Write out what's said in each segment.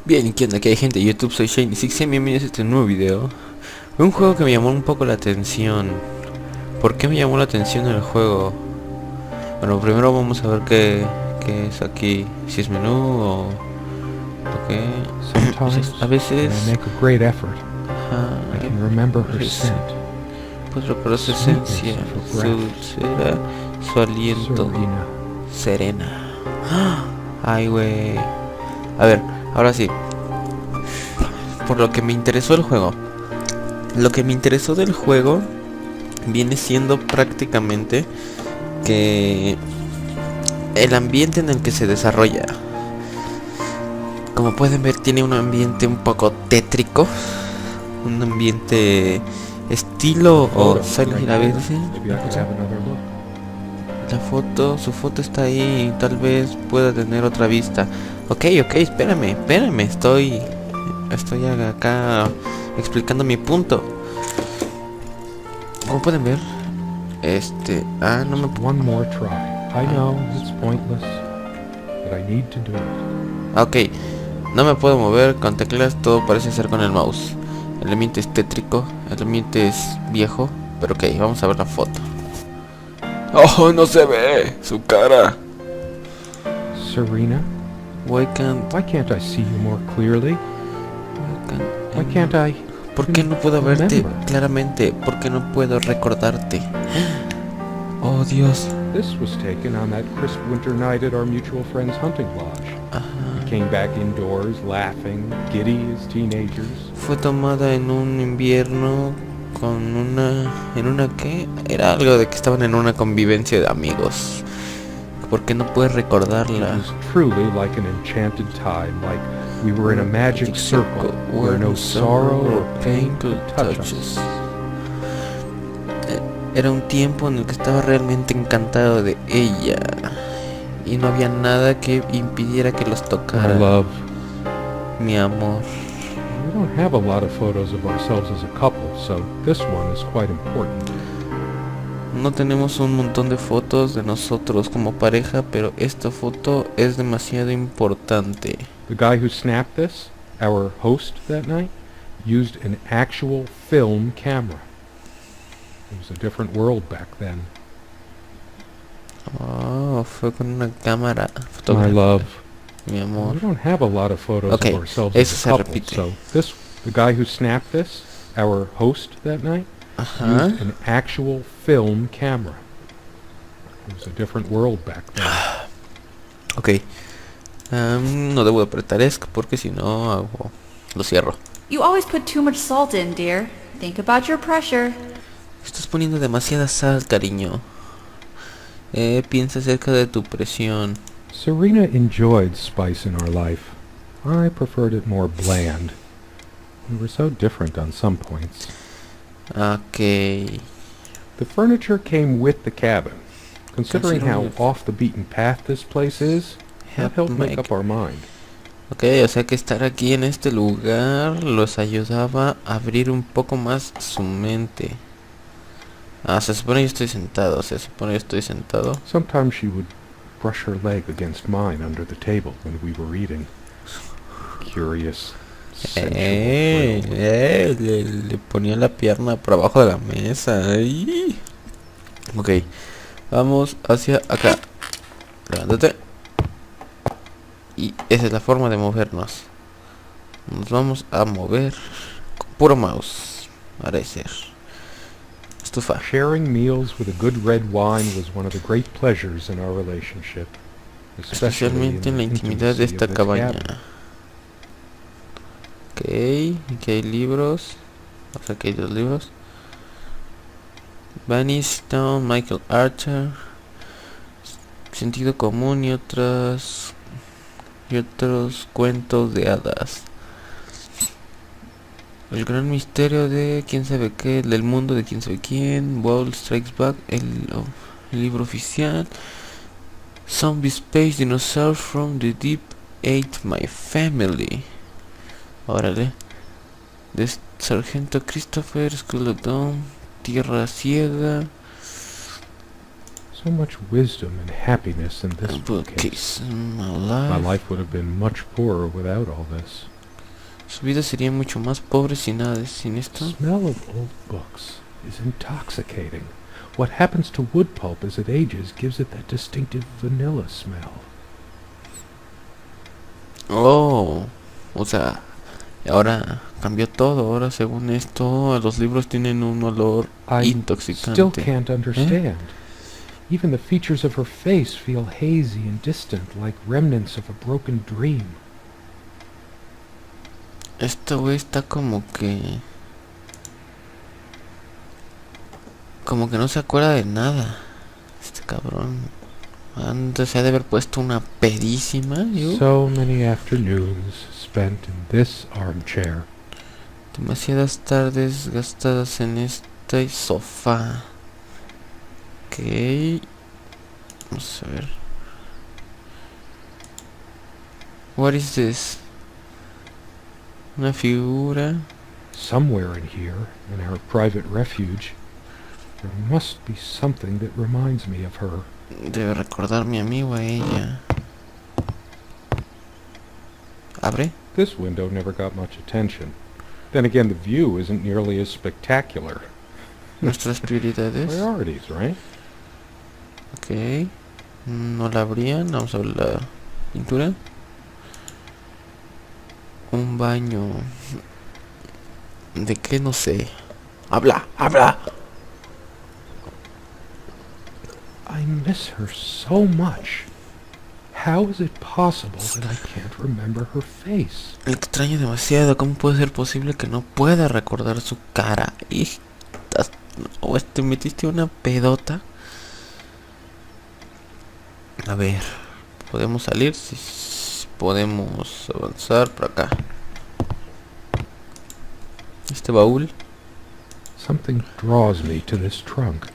Bien, ¿y qué onda? ¿Qué hay, gente de YouTube? Soy Shiny6 y bienvenidos a este nuevo video. Un juego que me llamó un poco la atención. ¿Por qué me llamó la atención el juego? Bueno, primero vamos a ver qué es aquí. Si es menú o qué. Sometimes, A veces... when I make a great effort, I Ajá, can remember her pues, scent. pues recordar su Sweetness esencia, of her su breath. dulzura, su aliento. Serena. Serena. Ay, güey. A ver, ahora sí. Por lo que me interesó el juego. Lo que me interesó del juego viene siendo prácticamente que el ambiente en el que se desarrolla. Como pueden ver, tiene un ambiente un poco tétrico, un ambiente estilo o Silent Hill a veces. Maybe I could have another look. Su foto está ahí y tal vez pueda tener otra vista. Ok, espérame, estoy acá explicando mi punto. Como pueden ver, no me... One more try. I know it's pointless, but I need to do it. Ok, no me puedo mover con teclas, todo parece ser con el mouse. El ambiente es tétrico, el ambiente es viejo, pero ok, vamos a ver la foto. Oh, no se ve su cara. Serena, Why can't I see you more clearly? Why can't I? ¿Por qué no puedo verte remember? claramente? ¿Por qué no puedo recordarte? Oh, Dios. This was taken on that crisp winter night at our mutual friend's hunting lodge. We came back indoors laughing, giddy as teenagers. Fue tomada en un invierno con ¿en una qué? Era algo de que estaban en una convivencia de amigos. ¿Por qué no puedes It recordarla? was truly like an enchanted time, like we were in a magic circle where no sorrow or pain could touch us. Era un tiempo en el que estaba realmente encantado de ella y no había nada que impidiera que los My tocara. love, Mi amor. we don't have a lot of photos of ourselves as a couple, so this one is quite important. No tenemos un montón de fotos de nosotros como pareja, pero esta foto es demasiado importante. The guy who snapped this, our host that night, used an actual film camera. It was a different world back then. Oh, fue con una cámara My fotográfica. love, Mi amor. we don't have a lot of photos Okay, of ourselves eso as se a couple, repite. so the guy who snapped this, our host that night, Ajá. used an actual film camera. It was a different world back then. Ok. No debo apretar ESC porque si no lo cierro. You always put too much salt in, dear. Think about your pressure. Estás poniendo demasiada sal, cariño. Piensa acerca de tu presión. Serena enjoyed spice in our life. I preferred it more bland. We were so different on some points. Ok. The furniture came with the cabin. Considering how Considering- off the beaten path this place is, that helped make up our mind. Ok, o sea que estar aquí en este lugar los ayudaba a abrir un poco más su mente. Se supone que estoy sentado, Sometimes she would brush her leg against mine under the table when we were eating. Curious, sensual thrill. Le ponía la pierna por abajo de la mesa. Ay. Ok, vamos hacia acá. Levántate. Y esa es la forma de movernos. Nos vamos a mover con puro mouse. Parece. Estufa. Sharing meals with a good red wine was one of the great pleasures in our relationship, especially Especialmente en la the intimidad de intimacy esta of this cabaña. cabin. Ok, aquí hay libros. O sea, aquí hay dos libros. Vanny Stone, Michael Archer, Sentido Común y otros cuentos de hadas. El gran misterio de quién sabe qué, del mundo de quién sabe quién. Wall Strikes Back, el libro oficial. Zombie Space Dinosaurs from the Deep Ate My Family. Órale. De Sargento Christopher, Skull of Dawn, Tierra Ciega. So much wisdom and happiness in this bookcase. Bookcase. My My life. life would have been much poorer without all this. Su vida sería mucho más pobre sin nada, sin The esto. smell of old books is intoxicating. What happens to wood pulp as it ages gives it that distinctive vanilla smell. Oh, o sea, ahora cambió todo. Ahora, según esto, los libros tienen un olor I still intoxicante. can't understand. Even the features of her face feel hazy and distant, like remnants of a broken dream. Esto güey está como que no se acuerda de nada. Este cabrón. Antes se ha de haber puesto una pedísima, yo. So many afternoons spent in this armchair. Demasiadas tardes gastadas en este sofá. Ok. Vamos a ver. What is this? Una figura. Somewhere in here, in our private refuge, there must be something that reminds me of her. Debe recordarme a mí o a ella. Abre. This window never got much attention. Then again, the view isn't nearly as spectacular. Nuestras prioridades. Priorities, right? Ok. No la abrían. Vamos a ver la pintura. Un baño. ¿De qué? No sé. Habla, habla. I miss her so much. How is it possible that I can't remember her face? Le extraño demasiado. ¿Cómo puede ser posible que no pueda recordar su cara? O te metiste una pedota. A ver. ¿Podemos salir? Sí, podemos avanzar por acá. Este baúl. Something draws me to this trunk.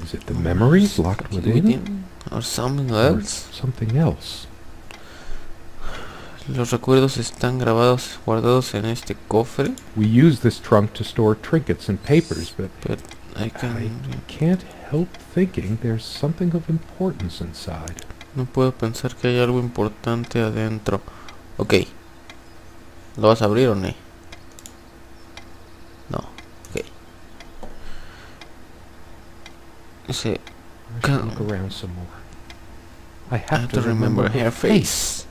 Is it the memories locked within? Or something Or else. something else? Los recuerdos están grabados, guardados en este cofre. We use this trunk to store trinkets and papers, but But I I can't help thinking there's something of importance inside. no puedo pensar que hay algo importante adentro. Ok. ¿Lo vas a abrir o no? No. Ok. Dice, I should look around some more. I have to remember her face.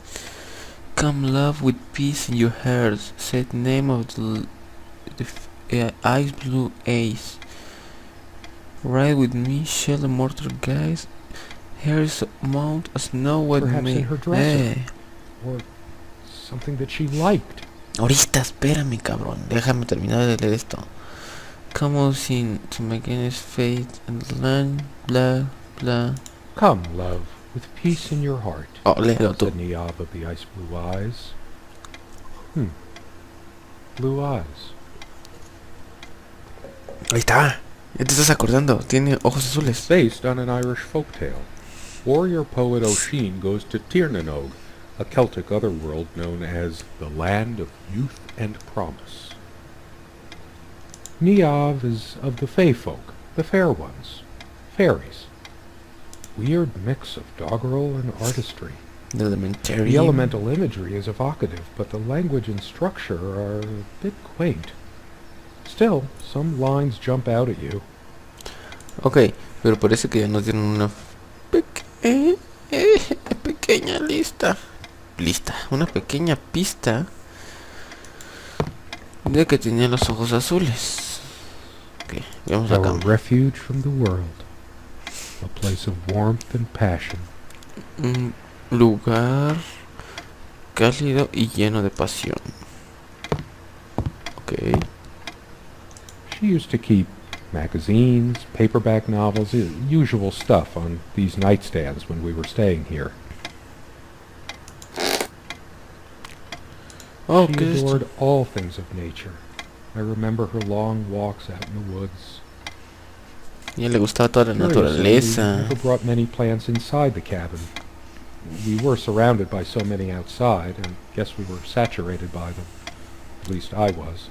Come love with peace in your hearts. Said name of the ice blue ace. Ride with me, shell mortar guys. Here's Mount Snow with Perhaps me. in her dresser. Or something that she liked. Ahorita, espérame, cabrón. Déjame terminar de leer esto. Come on, sin to make his fate and land, blah, blah. Come, love, with peace in your heart, Oh, léelo tú. said Niav of the ice blue eyes. Blue eyes. Ahí está. Ya te estás acordando. Tiene ojos azules. Based on an Irish folktale. Warrior poet Oisin goes to Tirnanog, a Celtic otherworld known as the Land of Youth and Promise. Niav is of the Fey folk, the fair ones, fairies. Weird mix of doggerel and artistry. The elementary. The elemental imagery is evocative, but the language and structure are a bit quaint. Still, some lines jump out at you. Ok, pero parece que ya nos dieron una pequeña una pequeña pista de que tenía los ojos azules. Ok, veamos la Our cámara. refuge from the world, a place of warmth and passion. Un lugar cálido y lleno de pasión. Ok. She used to keep magazines, paperback novels, usual stuff on these nightstands when we were staying here. Oh, She ¿qué es esto? adored all things of nature. I remember her long walks out in the woods. A ella le gustaba toda la Curiously, we naturaleza. never brought many plants inside the cabin. We were surrounded by so many outside, and guess we were saturated by them. At least I was.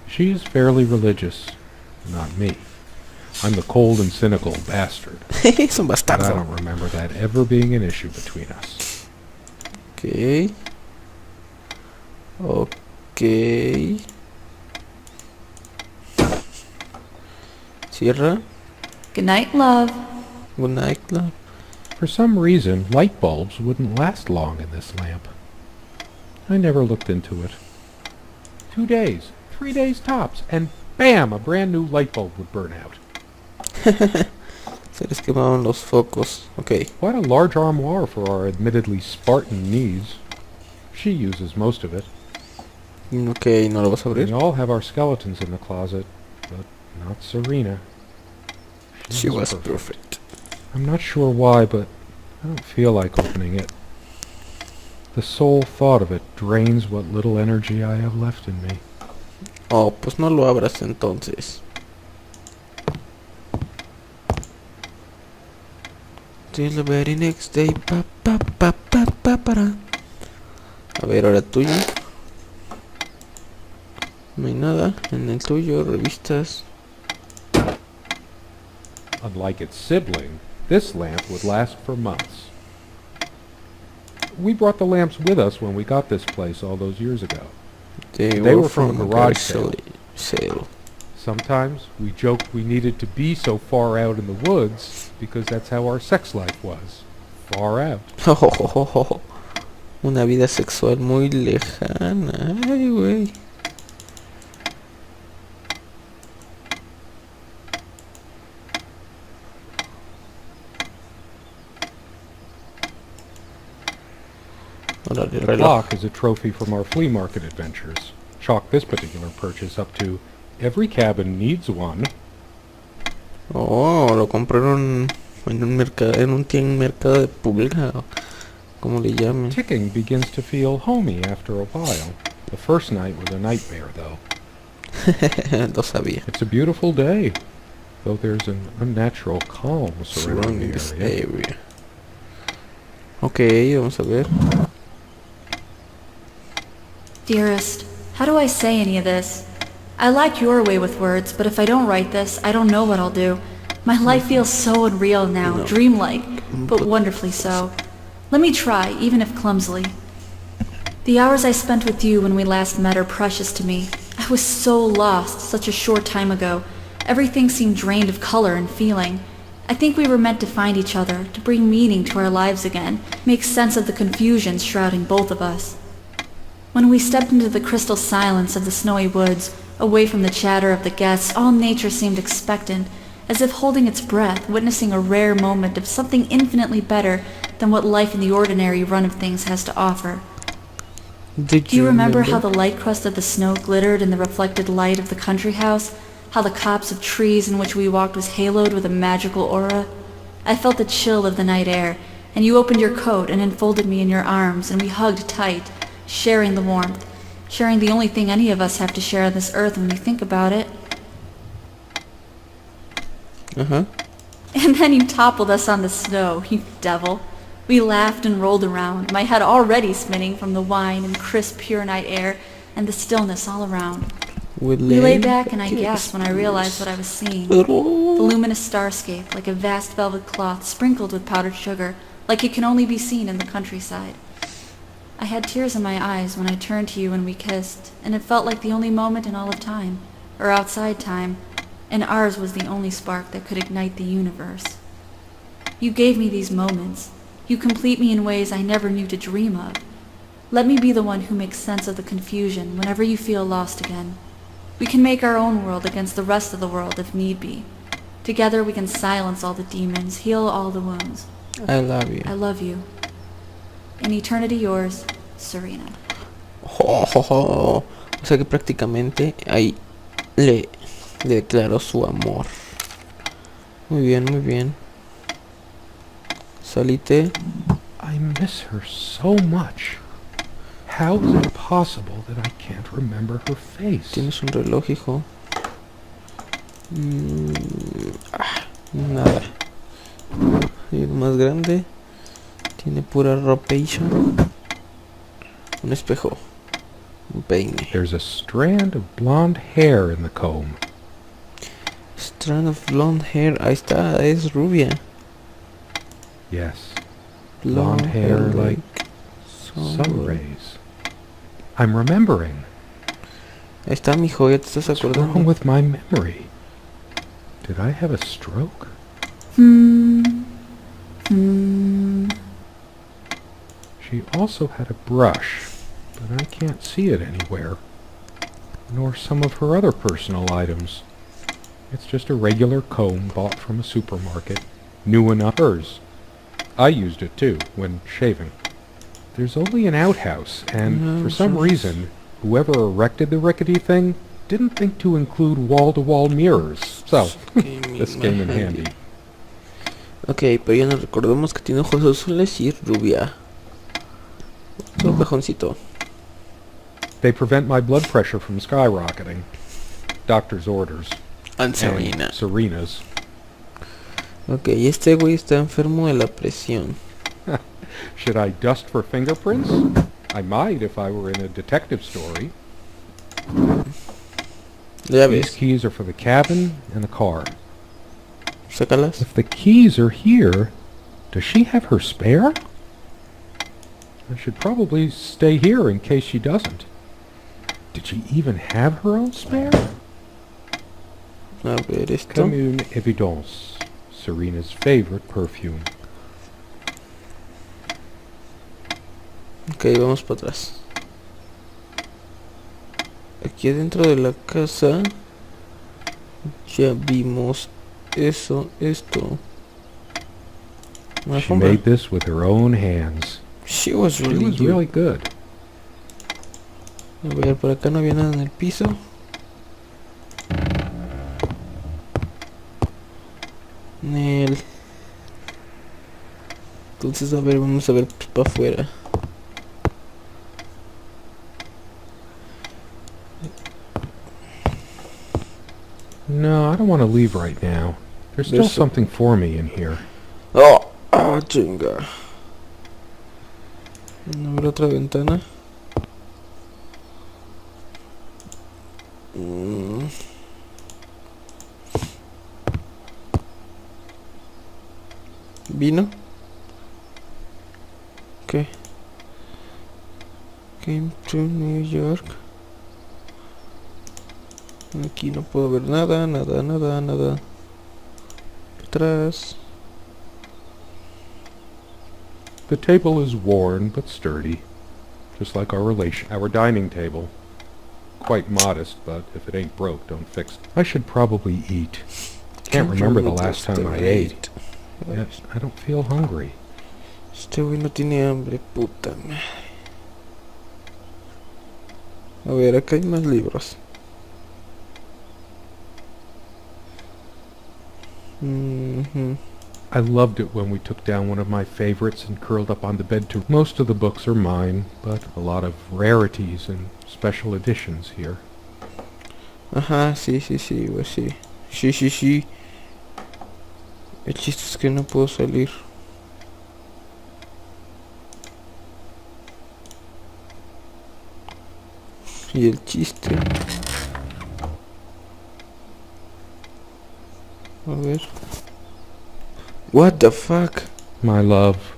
She is fairly religious. Not me. I'm the cold and cynical bastard. Es un But I bastardo. don't remember that ever being an issue between us. Ok. Ok. Cierra. Good night, love. Good night, love. For some reason, light bulbs wouldn't last long in this lamp. I never looked into it. 2 days, 3 days tops, and bam, a brand new light bulb would burn out. Se les quemaban los focos. Ok. Quite a large armoire for our admittedly Spartan needs. She uses most of it. Ok, ¿no lo vas a We abrir? all have our skeletons in the closet, but not Serena. She was perfect. I'm not sure why, but I don't feel like opening it. The sole thought of it drains what little energy I have left in me. Oh, pues no lo abras entonces. Till the very next day. Pa, pa, pa, pa, pa, para. A ver, ahora tuyo. No hay nada. En el tuyo, revistas. Unlike its sibling, this lamp would last for months. We brought the lamps with us when we got this place all those years ago. They were from a garage sale. sale. Sometimes we joked we needed to be so far out in the woods because that's how our sex life was. Far out. Una vida sexual muy lejana. Ay, güey. Órale, The reloj. clock is a trophy from our flea market adventures. Chalk this particular purchase up to every cabin needs one. Oh, lo compraron en un mercado, mercado de pulga, o como le llamen. Ticking begins to feel homey after a while. The first night was a nightmare, though. Lo sabía. It's a beautiful day, though there's an unnatural calm surrounding Surrounding the this area. area. Ok, vamos a ver. Dearest, how do I say any of this? I like your way with words, but if I don't write this, I don't know what I'll do. My life feels so unreal now, No. dreamlike, but wonderfully so. Let me try, even if clumsily. The hours I spent with you when we last met are precious to me. I was so lost such a short time ago. Everything seemed drained of color and feeling. I think we were meant to find each other, to bring meaning to our lives again, make sense of the confusion shrouding both of us. When we stepped into the crystal silence of the snowy woods, away from the chatter of the guests, all nature seemed expectant, as if holding its breath, witnessing a rare moment of something infinitely better than what life in the ordinary run of things has to offer. Do you remember how the light crust of the snow glittered in the reflected light of the country house? How the copse of trees in which we walked was haloed with a magical aura? I felt the chill of the night air, and you opened your coat and enfolded me in your arms, and we hugged tight, sharing the warmth, sharing the only thing any of us have to share on this earth when we think about it. Ajá. And then you toppled us on the snow, you devil. We laughed and rolled around, my head already spinning from the wine and crisp, pure night air and the stillness all around. We lay back and I gasped when I realized what I was seeing. The luminous starscape, like a vast velvet cloth sprinkled with powdered sugar, like it can only be seen in the countryside. I had tears in my eyes when I turned to you and we kissed, and it felt like the only moment in all of time, or outside time, and ours was the only spark that could ignite the universe. You gave me these moments. You complete me in ways I never knew to dream of. Let me be the one who makes sense of the confusion whenever you feel lost again. We can make our own world against the rest of the world if need be. Together we can silence all the demons, heal all the wounds. I love you. I love you. In eternity yours, Serena. O sea que prácticamente ahí le declaró su amor. Muy bien, muy bien. Salite. I miss her so much. How is it possible that I can't remember her face? Tienes un reloj, hijo. Nada. Y el más grande. Tiene pura ropation. Un espejo. Un peine. There's a strand of blonde hair in the comb. strand of blonde hair. Ahí está, es rubia. Yes. Blonde hair like sun rays. I'm remembering. Ahí está, mijo, ya te estás What's wrong acordando. with my memory? Did I have a stroke? She also had a brush, but I can't see it anywhere. Nor some of her other personal items. It's just a regular comb bought from a supermarket. New enough hers. I used it too, when shaving. There's only an outhouse, and for some reason, whoever erected the rickety thing didn't think to include wall-to-wall mirrors. So, this came in handy. Ok, pero ya nos recordamos que tiene ojos azules y rubia. Otro cajoncito. They prevent my blood pressure from skyrocketing. Doctor's orders. And Serena. And Serena's. Ok, este güey está enfermo de la presión. Should I dust for fingerprints? I might if I were in a detective story. Ya These ves, keys are for the cabin and the car. sácalas. If the keys are here, does she have her spare? I should probably stay here in case she doesn't. Did she even have her own spare? A ver esto. Comme une évidence. Serena's favorite perfume. Ok, vamos para atrás. Aquí adentro de la casa ya vimos eso, esto. Una She alfombra. made this with her own hands. She was She really was good. really good. A ver, por acá no había nada en el piso. Nel. Entonces, a ver, vamos a ver para afuera. No, I don't want to leave right now. There's still There's something for me in here. Oh, ah, chinga. A ver otra ventana. ¿Vino? ¿Qué? Came to New York. Aquí no puedo ver nada, nada. Atrás. The table is worn but sturdy, just like our dining table. Quite modest, but if it ain't broke, don't fix it. I should probably eat. Can't remember the last time I ate. Yes, I don't feel hungry. Este güey no tiene hambre, puta madre. A ver, acá hay más libros. I loved it when we took down one of my favorites and curled up on the bed too. Most of the books are mine, but a lot of rarities and special editions here. Ajá, sí, güey, sí. Sí. El chiste es que no puedo salir. Y el chiste... A ver... What the fuck? My love,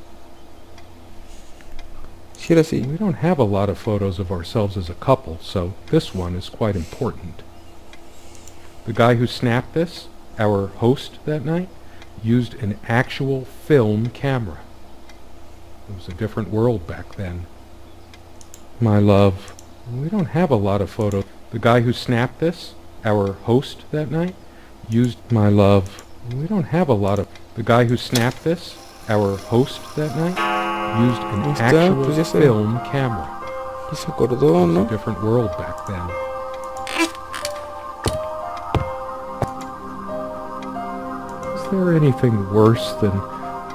Si era así. we don't have a lot of photos of ourselves as a couple, so this one is quite important. The guy who snapped this, our host that night, used an actual film camera. It was a different world back then. My love, we don't have a lot of photos. The guy who snapped this, our host that night, used my love. We don't have a lot of... The guy who snapped this, our host that night, used an Ahí está, pues ya actual sé. film camera. Y se acordó, It was a ¿no? different world back then. Is there anything worse than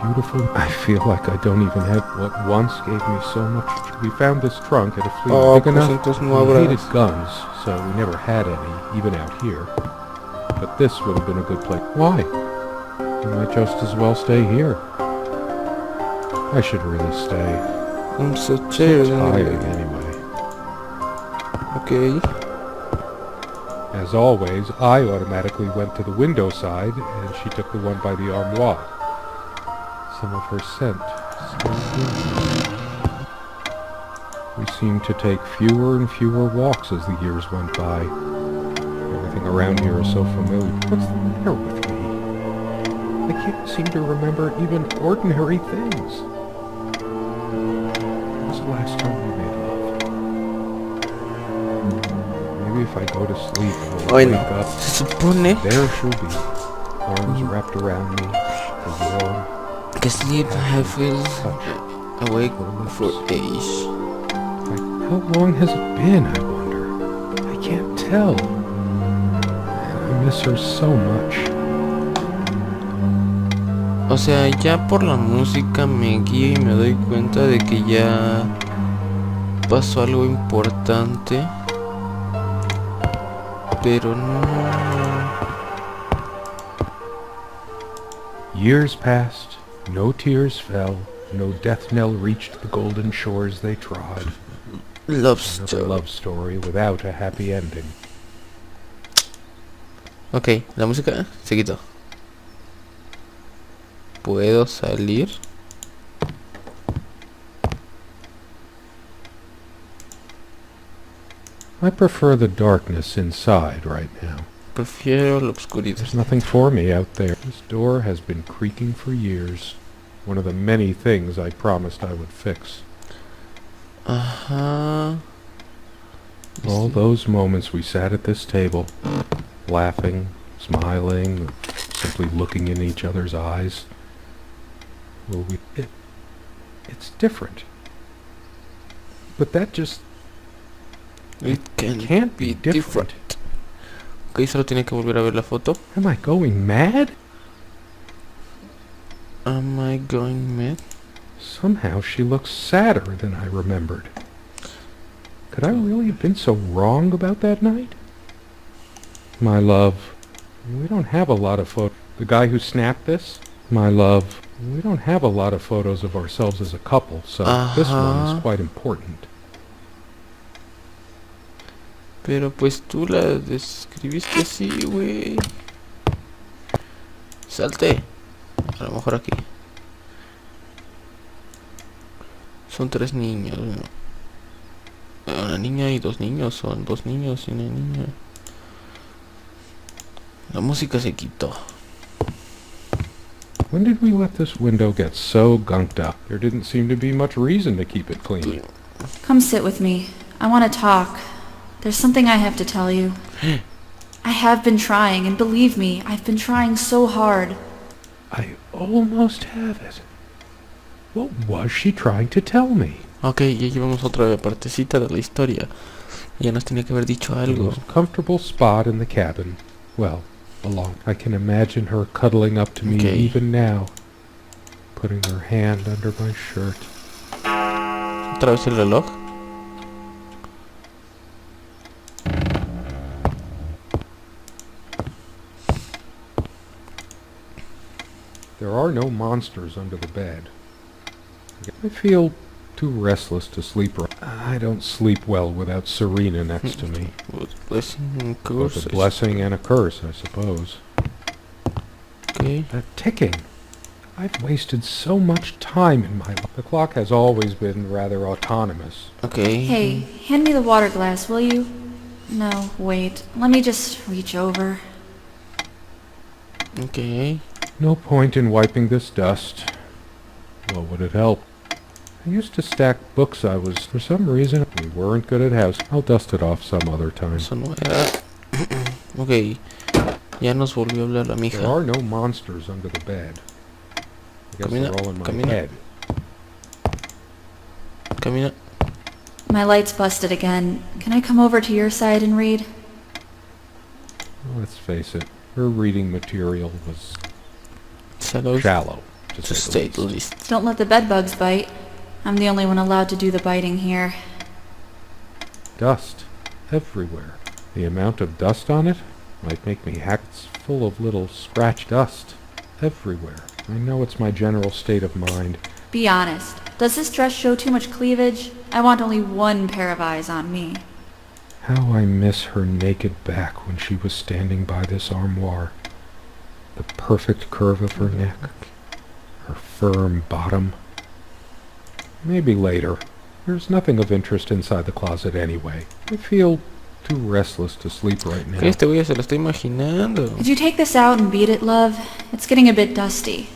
beautiful? I feel like I don't even have what once gave me so much. We found this trunk at a flea Oh, big pues enough. entonces no We habrá. hated guns, so we never had any, even out here. But this would have been a good place. Why? You might just as well stay here. I should really stay. I'm so I'm tired tired anyway. anyway. Ok. As always, I automatically went to the window side, and she took the one by the armoire. Some of her scent still lingers. We seemed to take fewer and fewer walks as the years went by. Everything around here is so familiar. What's the matter with me? I can't seem to remember even ordinary things. When was the last time we made love? Maybe if I go to sleep, I'll Bueno, wake up. se supone There she'll be, arms wrapped around me, the warm que sleep I feel touch. awake for days. How long has it been, I wonder? I can't tell. I miss her so much. O sea, ya por la música me guío y me doy cuenta de que ya pasó algo importante, pero no. Years passed, no tears fell, no death knell reached the golden shores they trod. Love Another story. love story without a happy ending. Ok, la música se quitó. ¿Puedo salir? I prefer the darkness inside right now. Prefiero la oscuridad. There's nothing for me out there. This door has been creaking for years. One of the many things I promised I would fix. Ajá. All those moments we sat at this table, laughing, smiling, simply looking in each other's eyes. Well, it's different. But that just It can't be different. Ok, solo tiene que volver a ver la foto. Am I going mad? Am I going mad? Somehow she looks sadder than I remembered. Could I really have been so wrong about that night? My love, we don't have a lot of photos. The guy who snapped this? My love, we don't have a lot of photos of ourselves as a couple, so this one is quite important. Pero pues tú la describiste así, güey. Salte. A lo mejor aquí. Son 3 niños, ¿no? Una niña y 2 niños. Son 2 niños y una niña. La música se quitó. When did we let this window get so gunked up? There didn't seem to be much reason to keep it clean. Come sit with me. I want to talk. There's something I have to tell you. I have been trying, and believe me, I've been trying so hard. I almost have it. What was she trying to tell me? Ok, ya llevamos otra partecita de la historia. Ya nos tenía que haber dicho The algo. most comfortable spot in the cabin. Well, along. I can imagine her cuddling up to me Okay. even now, putting her hand under my shirt. Otra vez el reloj. There are no monsters under the bed. I feel too restless to sleep. I don't sleep well without Serena next to me. Blessing and Both curse. a blessing and a curse, I suppose. Ok. That ticking. I've wasted so much time in my life. The clock has always been rather autonomous. Ok. Hey, hand me the water glass, will you? No, wait. Let me just reach over. Ok. No point in wiping this dust. What would it help? I used to stack books for some reason, we weren't good at house. I'll dust it off some other time. Eso no era. Ok. Ya nos volvió a hablar la There mija. are no monsters under the bed. I guess Camina, they're all in my camina. head. Camina. My light's busted again. Can I come over to your side and read? Let's face it, her reading material was Shallow. shallow, to To say say the the least. least. Don't let the bedbugs bite. I'm the only one allowed to do the biting here. Dust everywhere. The amount of dust on it might make me hack. It's full of little scratch dust everywhere. I know it's my general state of mind. Be honest. Does this dress show too much cleavage? I want only one pair of eyes on me. How I miss her naked back when she was standing by this armoire. The perfect curve of her neck, her firm bottom. Maybe later. There's nothing of interest inside the closet anyway. I feel too restless to sleep right now. ¿Qué este güey se lo está imaginando? Could you take this out and beat it, love? It's getting a bit dusty.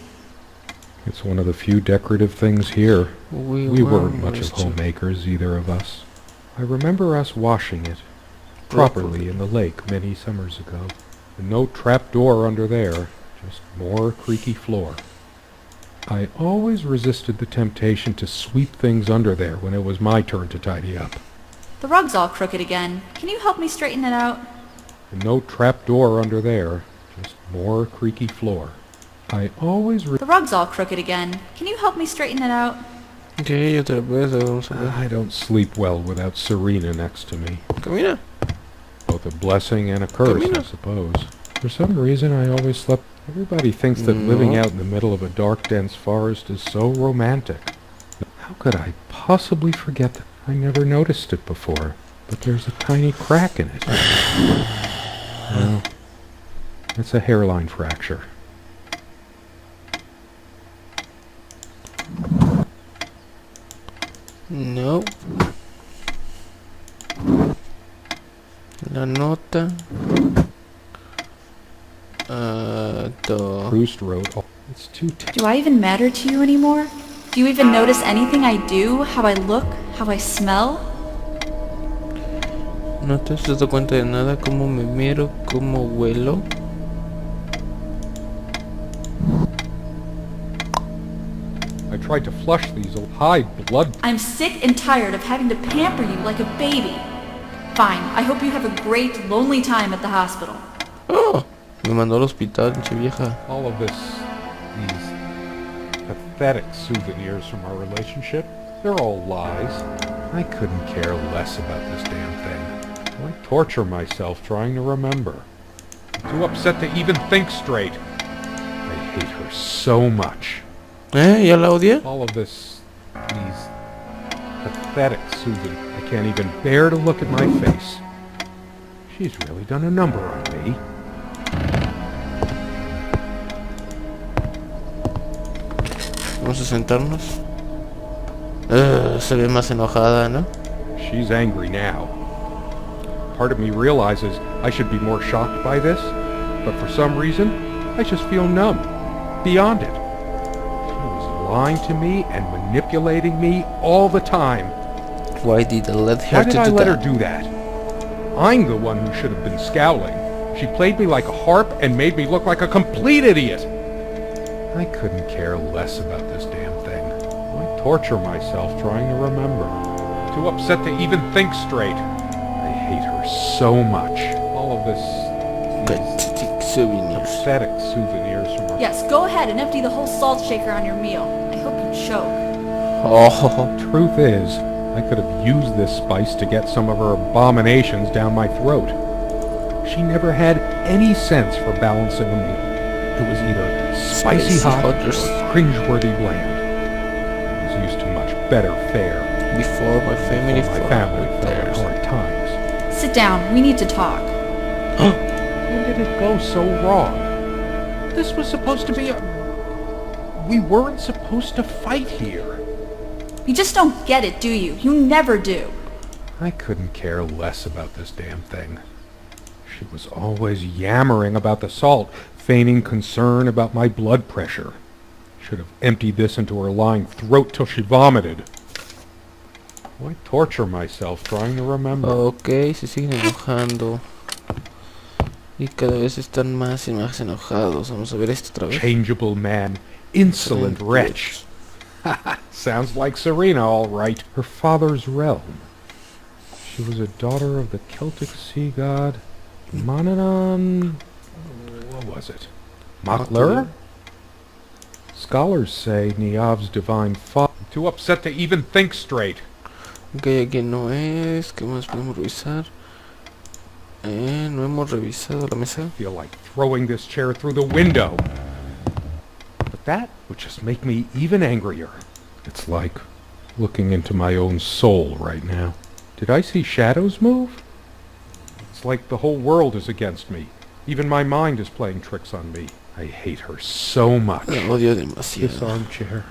It's one of the few decorative things here. We weren't much of esto. homemakers, either of us. I remember us washing it properly in the lake many summers ago. And no trap door under there, just more creaky floor. I always resisted the temptation to sweep things under there when it was my turn to tidy up. The rug's all crooked again. Can you help me straighten it out? And no trap door under there, just more creaky floor. I always The rug's all crooked again. Can you help me straighten it out? Ok, otra vez, vamos a ver. I don't sleep well without Serena next to me. Camina. Both a blessing and a curse, I Camina. suppose. For some reason, I always slept. Everybody thinks that living out in the middle of a dark, dense forest is so romantic. How could I possibly forget that? I never noticed it before, but there's a tiny crack in it. Well, it's a hairline fracture. No. La nota. Proust wrote, oh, it's too Do I even matter to you anymore? Do you even notice anything I do? How I look? How I smell? No te has dado cuenta de nada, cómo me miro, cómo huelo. I tried to flush these high blood. I'm sick and tired of having to pamper you like a baby. Fine, I hope you have a great, lonely time at the hospital. Oh, me mandó al hospital, pinche vieja. All of these pathetic souvenirs from our relationship, they're all lies. I couldn't care less about this damn thing. I torture myself trying to remember. I'm too upset to even think straight. I hate her so much. ¿Ya la odié? All of these pathetic souvenirs. I can't even bear to look at my face. She's really done a number on me. Vamos a sentarnos. Se ve más enojada, ¿no? She's angry now. Part of me realizes I should be more shocked by this, but for some reason, I just feel numb, beyond it. She was lying to me and manipulating me all the time. Why did I let her Why did I let her that? do that? I'm the one who should have been scowling. She played me like a harp and made me look like a complete idiot. I couldn't care less about this damn thing. I torture myself trying to remember. Too upset to even think straight. I hate her so much. All of Pathetic souvenirs. pathetic souvenirs from her. Yes, go ahead and empty the whole salt shaker on your meal. I hope you choke. Oh, Truth is, I could have used this spice to get some of her abominations down my throat. She never had any sense for balancing a meal. It was either spicy hot or cringeworthy bland. I was used to much better fare. before my family My fought family with fell at theirs. hard times. Sit down, we need to talk. When did it go so wrong? This was supposed to be a... We weren't supposed to fight here. You just don't get it, do you? You never do. I couldn't care less about this damn thing. She was always yammering about the salt, feigning concern about my blood pressure. Should have emptied this into her lying throat till she vomited. Why torture myself trying to remember? Ok, se siguen enojando. Y cada vez están más y más enojados. Vamos a ver esto otra vez. Changeable man, insolent wretch. Sounds like Serena, all right. Her father's realm. She was a daughter of the Celtic sea god Mananon. What was it? Makler? Scholars say Niamh's divine father. Too upset to even think straight. Ok, aquí no es. ¿Qué más podemos revisar? No hemos revisado la mesa. Feel like throwing this chair through the window. But that would just make me even angrier. It's like looking into my own soul right now. Did I see shadows move? It's like the whole world is against me. Even my mind is playing tricks on me. I hate her so much. La odio This demasiado. armchair.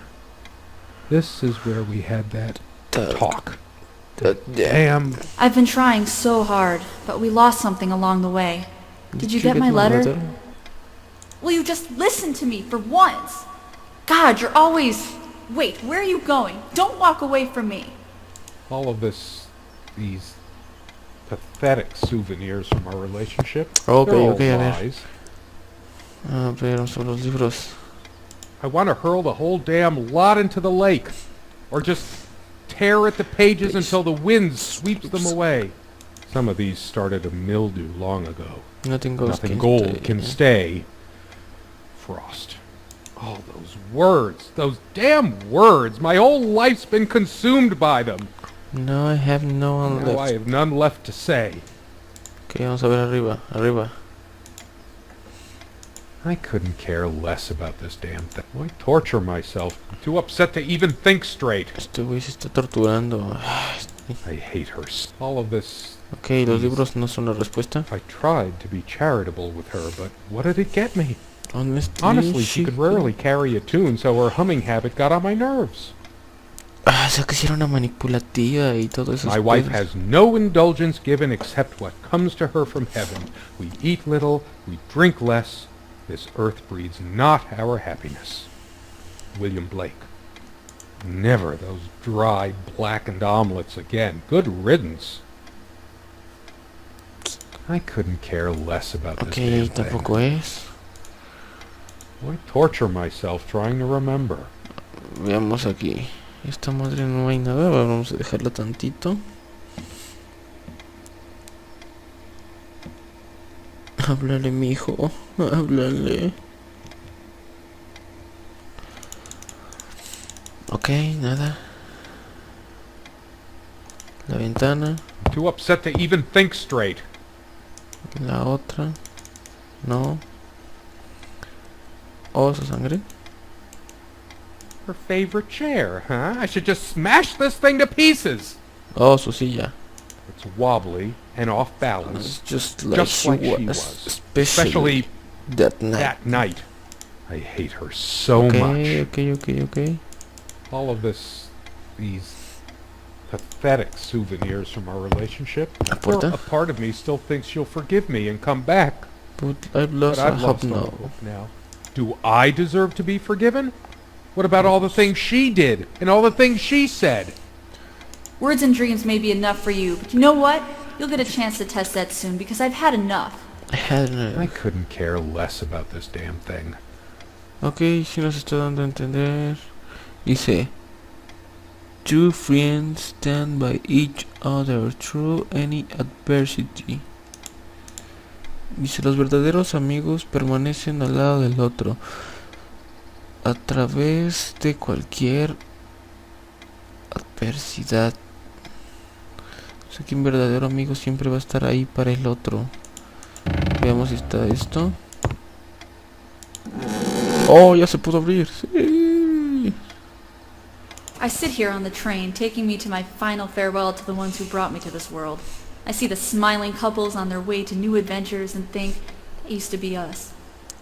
This is where we had that talk. Damn. Damn. I've been trying so hard, but we lost something along the way. Did you get my letter? Will you just listen to me for once? God, you're always... Wait, where are you going? Don't walk away from me. All of these pathetic souvenirs from our relationship. Ok, they're all ok, a ver. lies. A ver, son los libros. I want to hurl the whole damn lot into the lake. Or just tear at the pages until the wind sweeps them away. Some of these started to mildew long ago. Nothing Gold can stay. Frost. All those words. Those damn words. My whole life's been consumed by them. No, I have no one Now I left. have none left to say. Ok, vamos a ver arriba, arriba. I couldn't care less about this damn thing. Why torture myself? I'm too upset to even think straight. Este güey se está torturando. I hate her. All of this... Ok, los libros no son la respuesta. I tried to be charitable with her, but what did it get me? Honestly, She could rarely carry a tune, so her humming habit got on my nerves. Ah, o sea que si era una manipulativa y todo eso. My wife has no indulgence given except what comes to her from heaven. We eat little, we drink less. This earth breeds not our happiness. William Blake. Never those dry, blackened omelets again. Good riddance. I couldn't care less about this damn Ok, thing. tampoco es. Why torture myself trying to remember? Veamos aquí. Esta madre no hay nada. Vamos a dejarla tantito. Háblale, mijo. Háblale. Ok, nada. La ventana. I'm too upset to even think straight. La otra. No. Oh, su sangre. Her favorite chair, huh? I should just smash this thing to pieces. Oh, su silla. It's wobbly and off balance, It's just like just she like she was. was. Especially that night. That night. I hate her so Ok, much. ok. All of these pathetic souvenirs from our relationship. La puerta. A part of me still thinks she'll forgive me and come back. But I've lost But a I've hope lost all now. hope now. Do I deserve to be forgiven? What about all the things she did and all the things she said? Words and dreams may be enough for you, but you know what? You'll get a chance to test that soon, because I've had enough. I couldn't care less about this damn thing. Ok, si nos está dando a entender. Dice: Two friends stand by each other through any adversity. Dice: los verdaderos amigos permanecen al lado del otro a través de cualquier adversidad. O sea que un verdadero amigo siempre va a estar ahí para el otro. Veamos si está esto. Oh, ya se pudo abrir. Sí. I sit here on the train, taking me to my final farewell to the ones who brought me to this world. I see the smiling couples on their way to new adventures and think, it used to be us.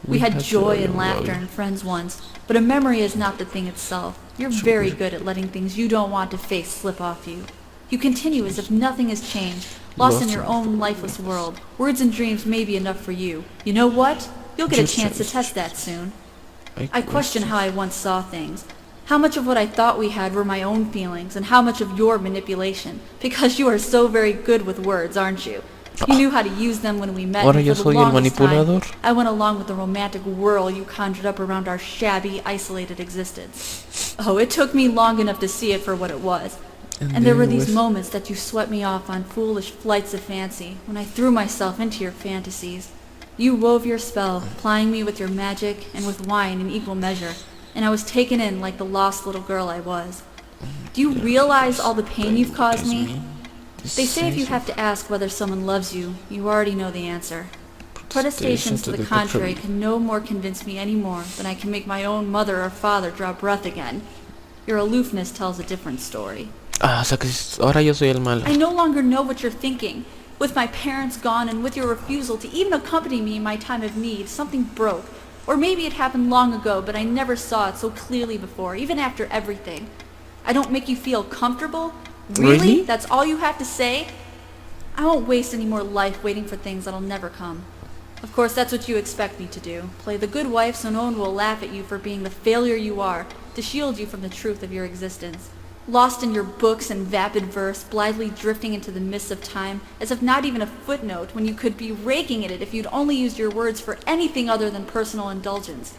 We had joy and laughter and friends once, but a memory is not the thing itself. You're very good at letting things you don't want to face slip off you. You continue as if nothing has changed, lost in your own lifeless world. Words and dreams may be enough for you. You know what? You'll get a chance to test that soon. I question how I once saw things. How much of what I thought we had were my own feelings, and how much of your manipulation. Because you are so very good with words, aren't you? You knew how to use them when we met, Ahora and yo for soy the el longest manipulador. time, I went along with the romantic whirl you conjured up around our shabby, isolated existence. Oh, it took me long enough to see it for what it was. And there were these moments that you swept me off on foolish flights of fancy, when I threw myself into your fantasies. You wove your spell, plying me with your magic and with wine in equal measure, and I was taken in like the lost little girl I was. Do you realize all the pain you've caused me? They say if you have to ask whether someone loves you, you already know the answer. Protestations to the contrary can no more convince me any more than I can make my own mother or father draw breath again. Your aloofness tells a different story. Ah, o sea que ahora yo soy el malo. I no longer know what you're thinking. With my parents gone and with your refusal to even accompany me in my time of need, something broke. Or maybe it happened long ago, but I never saw it so clearly before, even after everything. I don't make you feel comfortable? Really? That's all you have to say? I won't waste any more life waiting for things that'll never come. Of course, that's what you expect me to do. Play the good wife so no one will laugh at you for being the failure you are, to shield you from the truth of your existence. Lost in your books and vapid verse, blithely drifting into the mists of time, as if not even a footnote, when you could be raking at it if you'd only used your words for anything other than personal indulgence.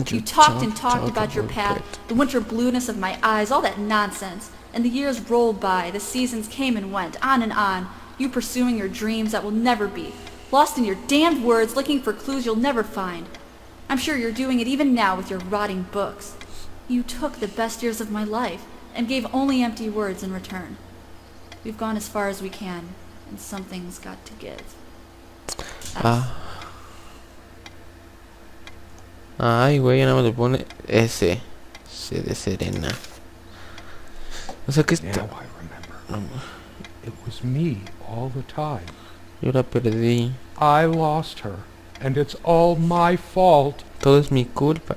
You talked and talked about your path, the winter blueness of my eyes, all that nonsense. And the years rolled by, the seasons came and went, on, you pursuing your dreams that will never be, lost in your damned words, looking for clues you'll never find. I'm sure you're doing it even now with your rotting books. You took the best years of my life, and gave only empty words in return. We've gone as far as we can, and something's got to give. Ay, güey, ya nada más le pone S. C de Serena. O sea que Now I remember. It was me all the time. yo la perdí. I lost her, and it's all my fault. Todo es mi culpa.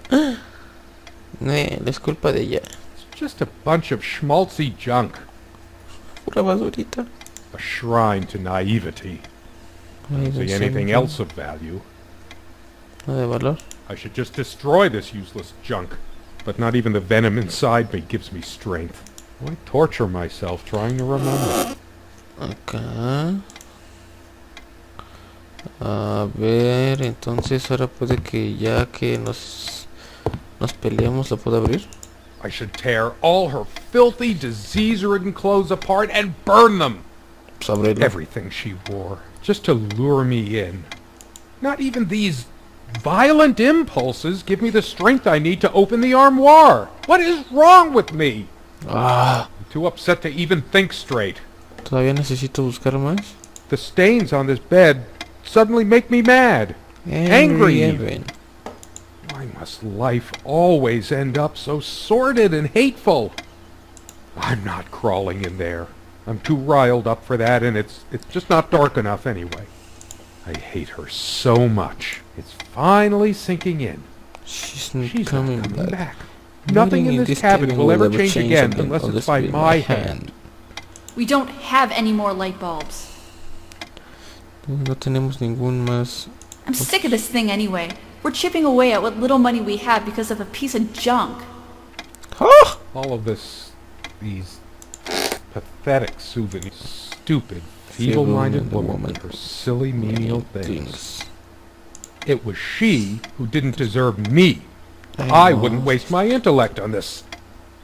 No, es culpa de ella. It's just a bunch of schmaltzy junk. Pura basurita. A shrine to naivety. Ay, Don't see anything else of value. No de valor. I should just destroy this useless junk. But not even the venom inside me gives me strength. Why torture myself trying to remember? Acá. A ver, entonces ahora puede que ya que nos peleamos la puedo abrir. I should tear all her filthy, disease-ridden clothes apart and burn them. Pues ábrelo. Everything she wore, just to lure me in. Not even these violent impulses give me the strength I need to open the armoire. What is wrong with me? Ah, I'm too upset to even think straight. todavía necesito buscar más. The stains on this bed suddenly make me mad. Angry even. Why must life always end up so sordid and hateful? I'm not crawling in there. I'm too riled up for that, and it's just not dark enough anyway. I hate her so much. It's finally sinking in. She's She's not coming coming back. back. Nothing in this cabin will ever change again unless it's by be my hand. We don't have any more light bulbs. No tenemos ningún más. I'm sick of this thing anyway. We're chipping away at what little money we have because of a piece of junk. Ah! All of these pathetic souvenirs. Stupid, feeble-minded woman with her silly, menial things. It was she who didn't deserve me. I wouldn't waste my intellect on this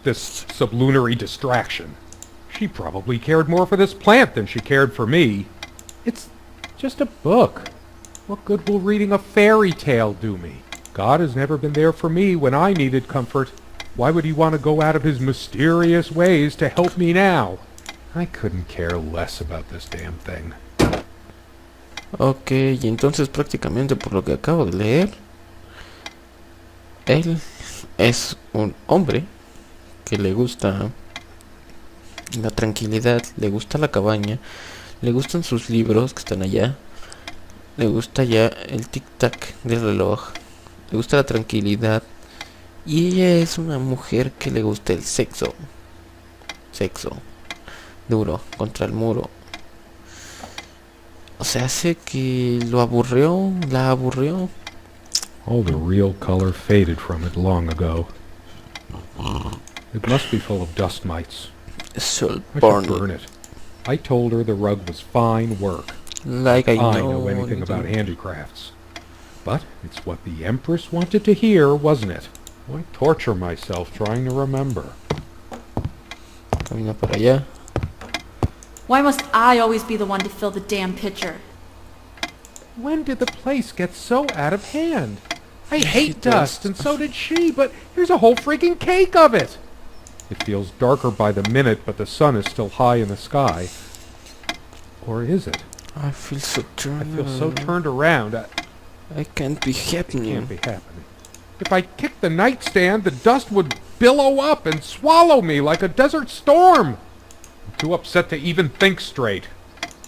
sublunary distraction. She probably cared more for this plant than she cared for me. It's just a book. What good will reading a fairy tale do me? God has never been there for me when I needed comfort. Why would he want to go out of his mysterious ways to help me now? I couldn't care less about this damn thing. Ok, y entonces prácticamente por lo que acabo de leer, él es un hombre que le gusta la tranquilidad, le gusta la cabaña, le gustan sus libros que están allá, le gusta ya el tic-tac del reloj, le gusta la tranquilidad, y ella es una mujer que le gusta el sexo. Sexo. Duro, contra el muro. O sea, hace que lo aburrió, la aburrió. All the real color faded from it long ago. It must be full of dust mites. Should I burn should burn it. I told her the rug was fine work. like I know anything about handicrafts. But it's what the Empress wanted to hear, wasn't it? Why torture myself trying to remember? Camina para allá. Why must I always be the one to fill the damn pitcher? When did the place get so out of hand? I hate dust, and so did she, but here's a whole freaking cake of it! It feels darker by the minute, but the sun is still high in the sky. Or is it? I feel so turned. I feel so turned around. I can't be It happening. can't be happening. If I kicked the nightstand, the dust would billow up and swallow me like a desert storm. I'm too upset to even think straight.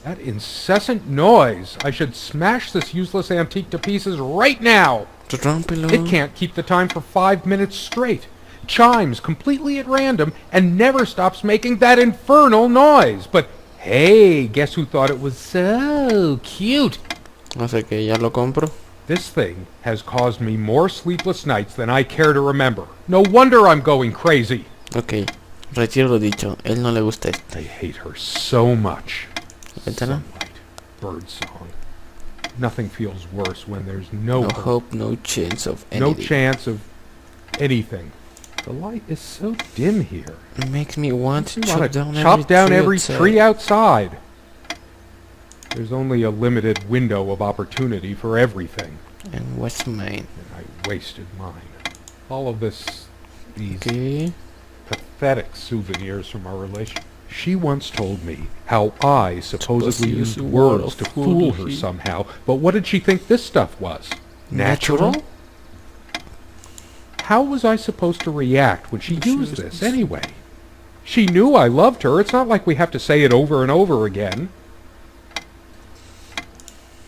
That incessant noise! I should smash this useless antique to pieces right now! Rómpelo. It can't keep the time for 5 minutes straight. Chimes completely at random and never stops making that infernal noise. But hey, guess who thought it was so cute? No sé qué, ya lo compro. This thing has caused me more sleepless nights than I care to remember. No wonder I'm going crazy. Ok, retiro lo dicho. Él no le gusta esto. I hate her so much. Ventana. Sunlight, birdsong. Nothing feels worse when there's no No hope, hope, no chance of no anything. chance of anything. The light is so dim here. It makes me want to I want chop to down chop down every outside. tree outside. There's only a limited window of opportunity for everything. And what's mine? And I wasted mine. All of these Okay. pathetic souvenirs from our relationship. She once told me how I supposedly use used a words word to of fool her foolhardy. somehow, but what did she think this stuff was? Natural? How was I supposed to react when she used this anyway? She knew I loved her. It's not like we have to say it over and over again.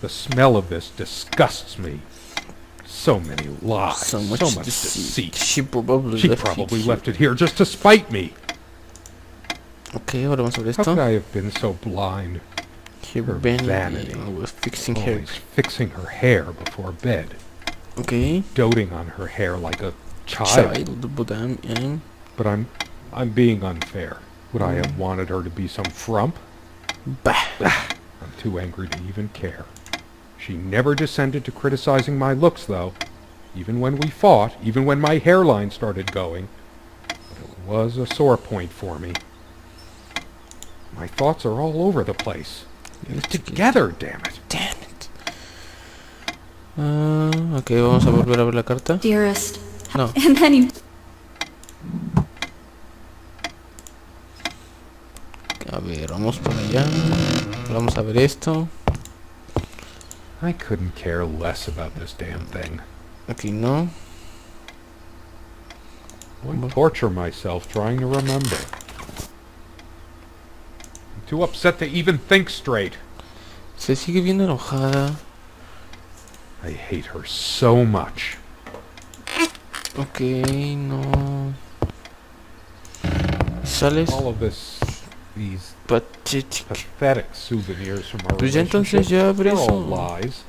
The smell of this disgusts me. So many lies. So much deceit. She probably left it here just to spite me. Ok, ahora vamos a ver How could esto. I have been so blind? Her her vanity. was fixing her. Always fixing her hair before bed. Ok. Doting on her hair like a child. Child, but I'm But I'm being unfair. Would I have wanted her to be some frump? bah. I'm too angry to even care. She never descended to criticizing my looks, though. Even when we fought, even when my hairline started going. But it was a sore point for me. My thoughts are all over the place. Together, damn it. Damn it. Ok, vamos a volver a ver la carta. Dearest. No. And then he... A ver, vamos para allá. Vamos a ver esto. I couldn't care less about this damn thing. Aquí no. I torture myself trying to remember. I'm too upset to even think straight. Se sigue viendo enojada. I hate her so much. Ok, no. ¿Sales? All of these Pathetic. pathetic souvenirs from our Pues ya entonces relationship, ya abre they're all eso. lies.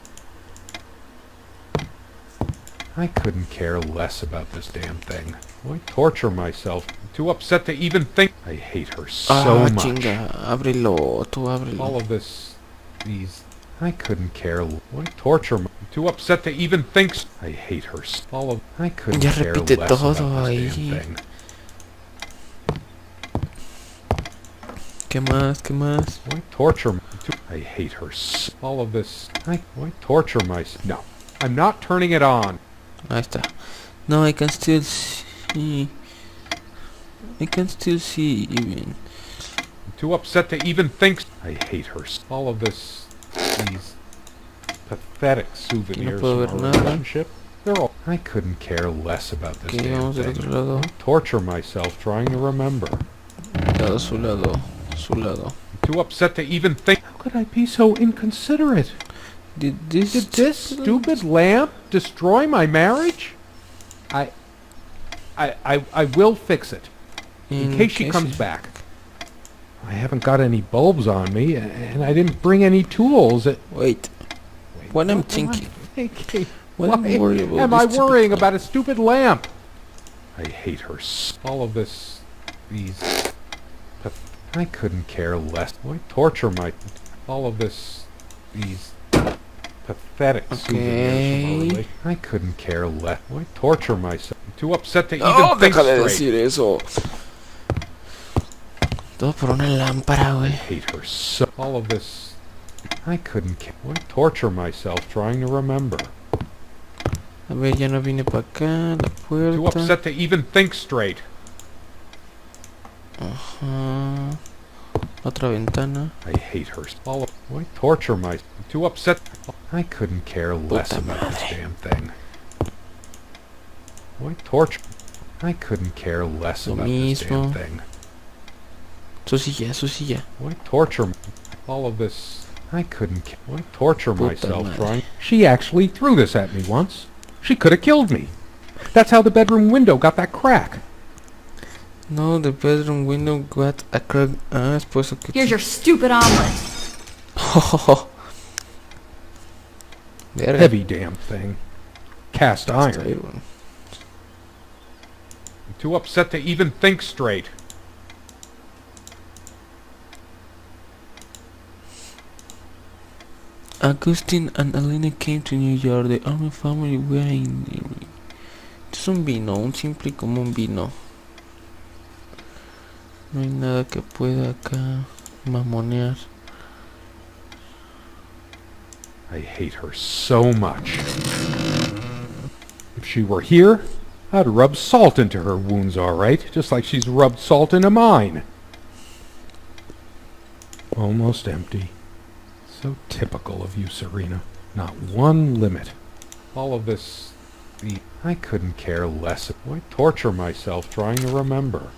I couldn't care less about this damn thing. Why torture myself? I'm too upset to even think. I hate her so Ah, much. chinga. Ábrelo, tú ábrelo. All of these. I couldn't care. Why torture? I'm too upset to even think. I hate her. All of. I couldn't Ya care repite less todo about this ahí. damn thing. ¿Qué más? ¿Qué más? Why torture? I hate her. All of this. Why torture myself? No, I'm not turning it on. Ahí está. No, I can still see. I can still see even. I'm too upset to even think. I hate her. All of these pathetic souvenirs puedo from ver our nada. relationship. They're all. I couldn't care less about this Ok, damn vamos del thing. otro lado. I torture myself trying to remember. Lado, su lado. Su lado. I'm too upset to even think. How could I be so inconsiderate? Did this Stupid lamp destroy my marriage? I will fix it. In case she comes back. I haven't got any bulbs on me, and I didn't bring any tools. Wait. What I'm thinking. Thinking? What Why I'm worried about. am I this stupid worrying lamp. about a stupid lamp? I hate her. All of these. I couldn't care less. Why torture my? All of these pathetic souvenirs from our relationship. I couldn't care less. Why torture myself? I'm too upset to No, even think deja de straight. decir eso. Todo por una lámpara, I güey. hate her so. All of this. I couldn't care. Why torture myself trying to remember? A ver, ya no vine para acá. La Too puerta. upset to even think straight. Ajá. Otra ventana. I hate her. All of. Why torture myself? I'm too upset. I couldn't care less Puta about this madre. damn thing. Why torture? I couldn't care less Lo about this damn mismo. thing. Su silla, su silla. Why torture? All of this... I couldn't... Why torture Puta myself madre. trying... She actually threw this at me once. She could have killed me. That's how the bedroom window got that crack. No, the bedroom window got a crack. Ah, es por eso que... Here's your stupid omelet. Verga. Heavy damn thing. Cast Está ahí, iron. bueno. I'm too upset to even think straight. Augustine and Elena came to New York. The Army family were in... Es un vino, un simple y común vino. No hay nada que pueda acá mamonear. I hate her so much. If she were here, I'd rub salt into her wounds, all right, just like she's rubbed salt into mine. Almost empty. So typical of you, Serena. Not one limit. All of this... I couldn't care less. Why torture myself trying to remember?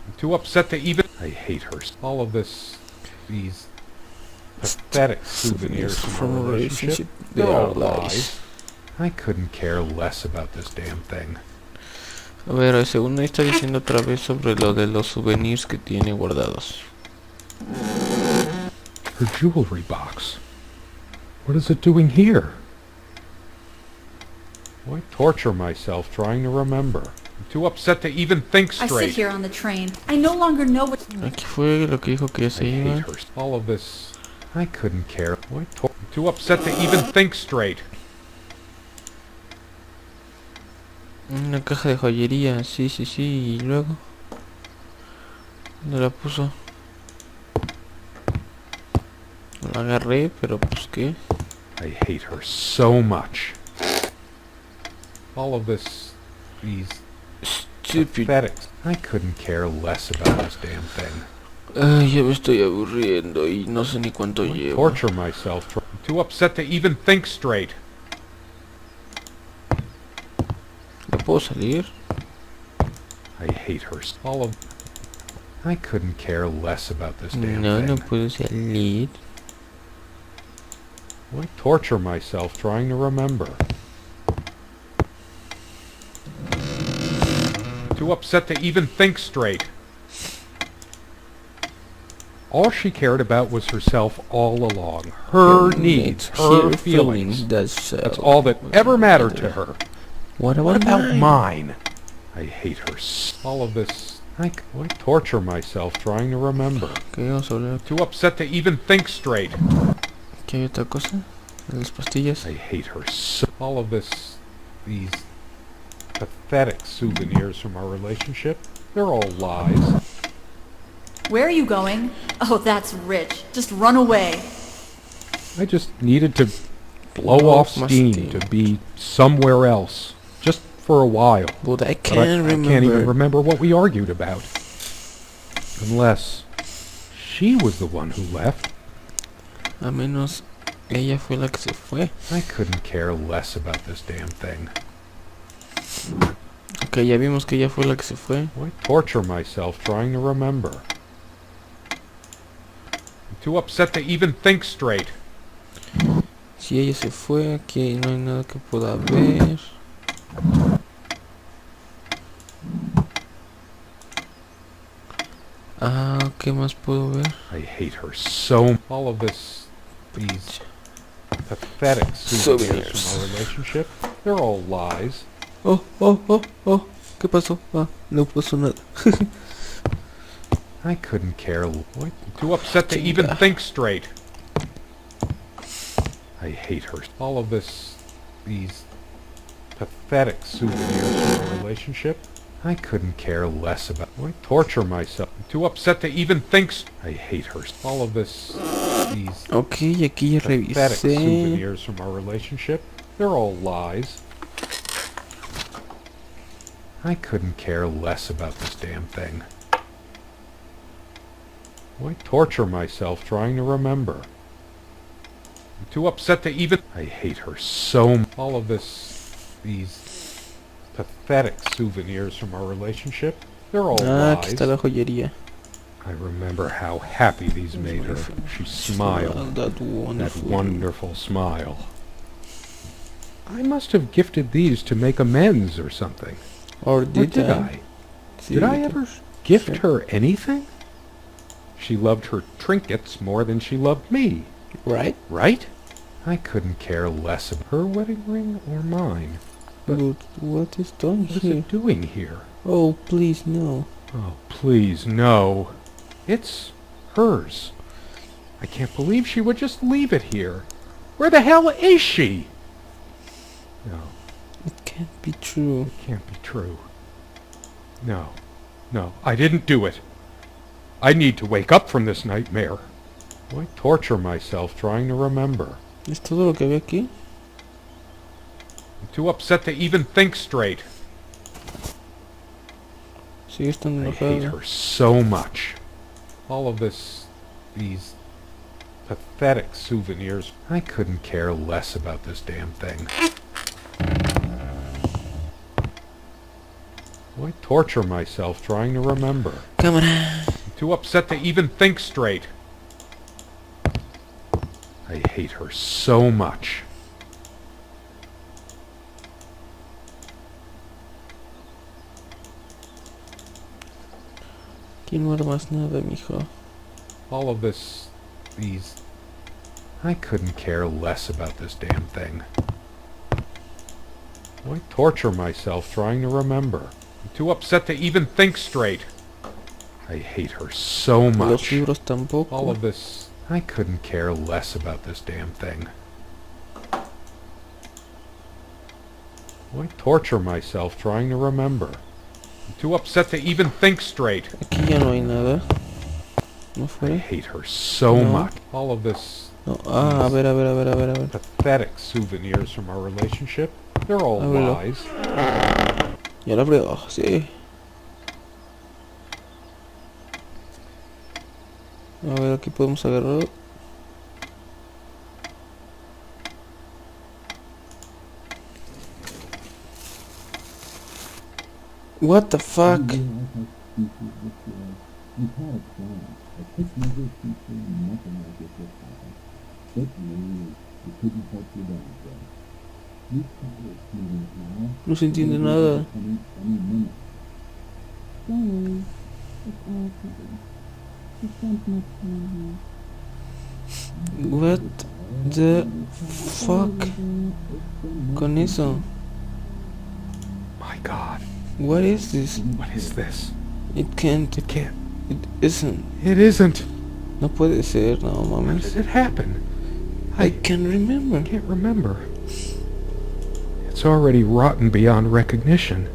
I'm too upset to even... I hate her. All of this... These... pathetic souvenirs from our relationship. They're all lies. I couldn't care less about this damn thing. A ver, según ahí está diciendo otra vez sobre lo de los souvenirs que tiene guardados. Her jewelry box. What is it doing here? Why torture myself trying to remember? I'm too upset to even think I straight. sit here on the train. I no longer know what... Aquí fue lo que dijo que ya se I iba. hate her. All of this... I couldn't care. Why I'm too upset to even think straight. Una caja de joyería, sí, sí, sí, y luego... ¿Dónde la puso? La agarré, pero pues qué. I hate her so much. All of this... These... Stupid. pathetic... I couldn't care less about this damn thing. Ay, ya me estoy aburriendo y no sé ni cuánto Why llevo. torture myself. I'm too upset to even think straight. ¿Ya puedo salir? I hate her. All of... I couldn't care less about this damn No, thing. no puedo salir. Why torture myself trying to remember? Too upset to even think straight. All she cared about was herself all along. Her needs, her feelings. That's all that ever mattered to her. What What about about mine? mine? I hate her. All of this... Why torture myself trying to remember? Ok, vamos a hablar. Too upset to even think straight. ¿Qué hay otra cosa? Las pastillas. I hate her so... All of this... These... pathetic souvenirs from our relationship. They're all lies. Where are you going? Oh, that's rich. Just run away. I just needed to blow Blow off my steam steam. to be somewhere else. Just for a while. But I But can't I can't even remember what we argued about. Unless... she was the one who left. A menos ella fue la que se fue. I couldn't care less about this damn thing. Ok, ya vimos que ella fue la que se fue. Why torture myself trying to remember? I'm too upset to even think straight. Si ella se fue, aquí no hay nada que pueda ver. Ah, ¿qué más puedo ver? I hate her so... All of this... These... pathetic souvenirs from our relationship. They're all lies. Oh, oh, oh, oh. ¿Qué pasó? Ah, no pasó nada. I couldn't care. What? Too upset to Chinga. even think straight. I hate her. All of this... These... pathetic souvenirs from our relationship. I couldn't care less about... Why torture myself? I'm too upset to even think... I hate her. All of this... These... Ok, aquí ya pathetic revisé. souvenirs from our relationship. They're all lies. I couldn't care less about this damn thing. Why torture myself trying to remember? I'm too upset to even... I hate her so... All of this... These... pathetic souvenirs from our relationship. They're all Ah, aquí lies. está la joyería. I remember how happy these made her. She smiled. That That wonderful smile. I must have gifted these to make amends or something. Or Or did did I? I? Did I ever gift her anything? She loved her trinkets more than she loved me, Right? right? I couldn't care less of her wedding ring or mine. But But what is done what is here? it doing here? Oh, please, no. Oh, please, no. It's hers. I can't believe she would just leave it here. Where the hell is she? No, It can't be true. it can't be true. No, no, I didn't do it. I need to wake up from this nightmare. Why torture myself trying to remember? ¿Es todo lo que había aquí? I'm too upset to even think straight. Sigue estando I hate enojada. her so much. All of these pathetic souvenirs. I couldn't care less about this damn thing. Why torture myself trying to remember? Cámara. I'm too upset to even think straight. I hate her so much. Aquí no armas nada, mijo. All of these... I couldn't care less about this damn thing. Why torture myself trying to remember? I'm too upset to even think straight. I hate her so Los much. libros tampoco. All of this... I couldn't care less about this damn thing. Why torture myself trying to remember? I'm too upset to even think straight. Aquí ya no hay nada. ¿No I fue? hate her so No. much. All of this No. Ah, a ver, a ver, a ver, a ver, a ver. pathetic souvenirs from our relationship. They're all Ábrelo. lies. Ya la abrió. Oh, sí. A ver, aquí podemos agarrar. What the fuck? No se entiende nada. What the fuck? Con eso. My God. What is this? What is this? It can't. It can't. It isn't. It isn't. No puede ser, no How mames. did it happen? I can't remember. Can't remember. It's already rotten beyond recognition.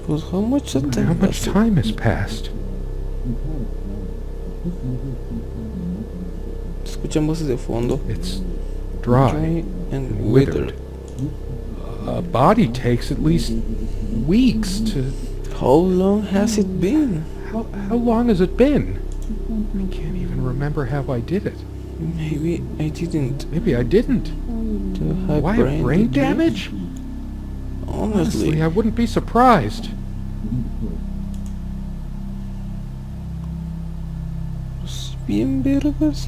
Pues how much How time? much time has passed? Escuchan voces de fondo. It's dry and and withered. withered. A body takes at least weeks to... How long has it been? How long has it been? I can't even remember how I did it. Maybe I didn't. Maybe I didn't. To have Why, brain damage? Honestly, Honestly, I wouldn't be surprised. pues bien vergas.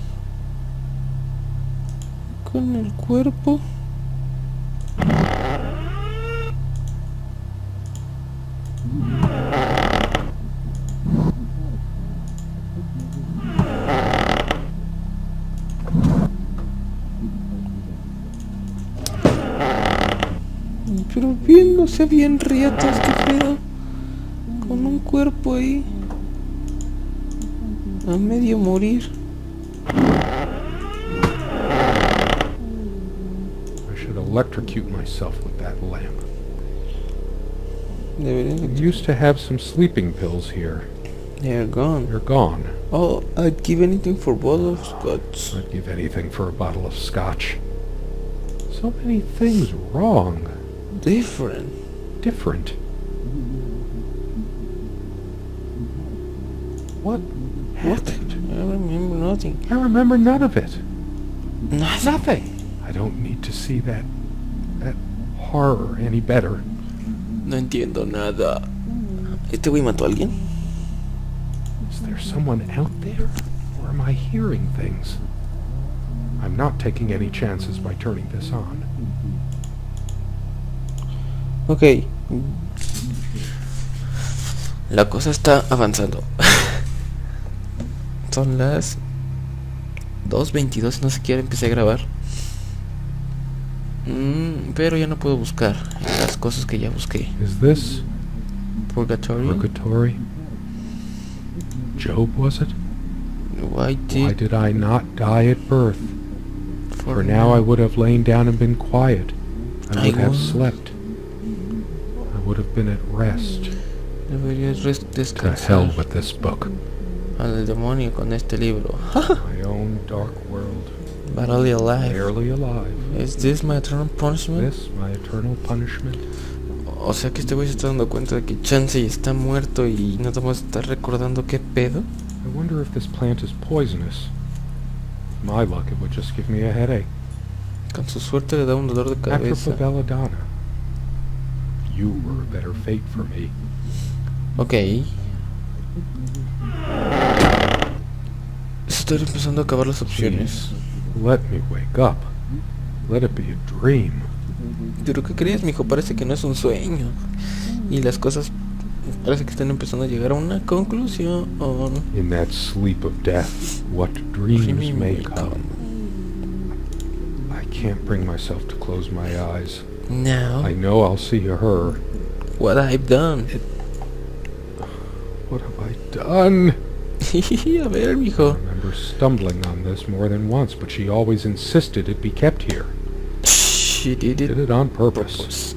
Con el cuerpo. Pero viéndose bien riatas, qué pedo. Con un cuerpo ahí. A medio morir. I should electrocute myself with that lamp. Deberían I de... used to have some sleeping pills here. They're gone. They're gone. Oh, I'd give anything for bottle of scotch. I'd give anything for a bottle of scotch. So many things wrong. Different. Different. What What? happened? I remember nothing. I remember none of it. Nothing. Nothing. I don't need to see that horror any better. No entiendo nada. ¿Este güey mató a alguien? Is there someone out there? Or am I hearing things? I'm not taking any chances by turning this on. Ok. La cosa está avanzando. Son las 2:22, no siquiera empecé a grabar. Pero ya no puedo buscar las cosas que ya busqué. Is this Purgatory. purgatory? Job, was it? Why Why did I not die at birth? For now I would have lain down and been quiet. I would have slept. I would have been at rest. Deberías To hell descansar. with this book. Al demonio con este libro. My own dark world. Barely alive. Barely alive. Is this my eternal punishment? This my eternal punishment. O sea que este güey se está dando cuenta de que Chansey está muerto y no te vas a estar recordando qué pedo. I wonder if this plant is poisonous. With my luck, it would just give me a headache. Con su suerte le da un dolor de cabeza. Atropa belladonna. You were a better fate for me. Ok. Estoy empezando a acabar las opciones. Let me wake up. Let it be a dream. ¿Pero qué crees, mijo? Parece que no es un sueño. Y las cosas parece que están empezando a llegar a una conclusión. In that sleep of death, what dreams may come. I can't bring myself to close my eyes. Now, I know I'll see her. what I've done. What have I done? A ver, I mijo. remember stumbling on this more than once, but she always insisted it be kept here. She did Did it it on purpose. purpose.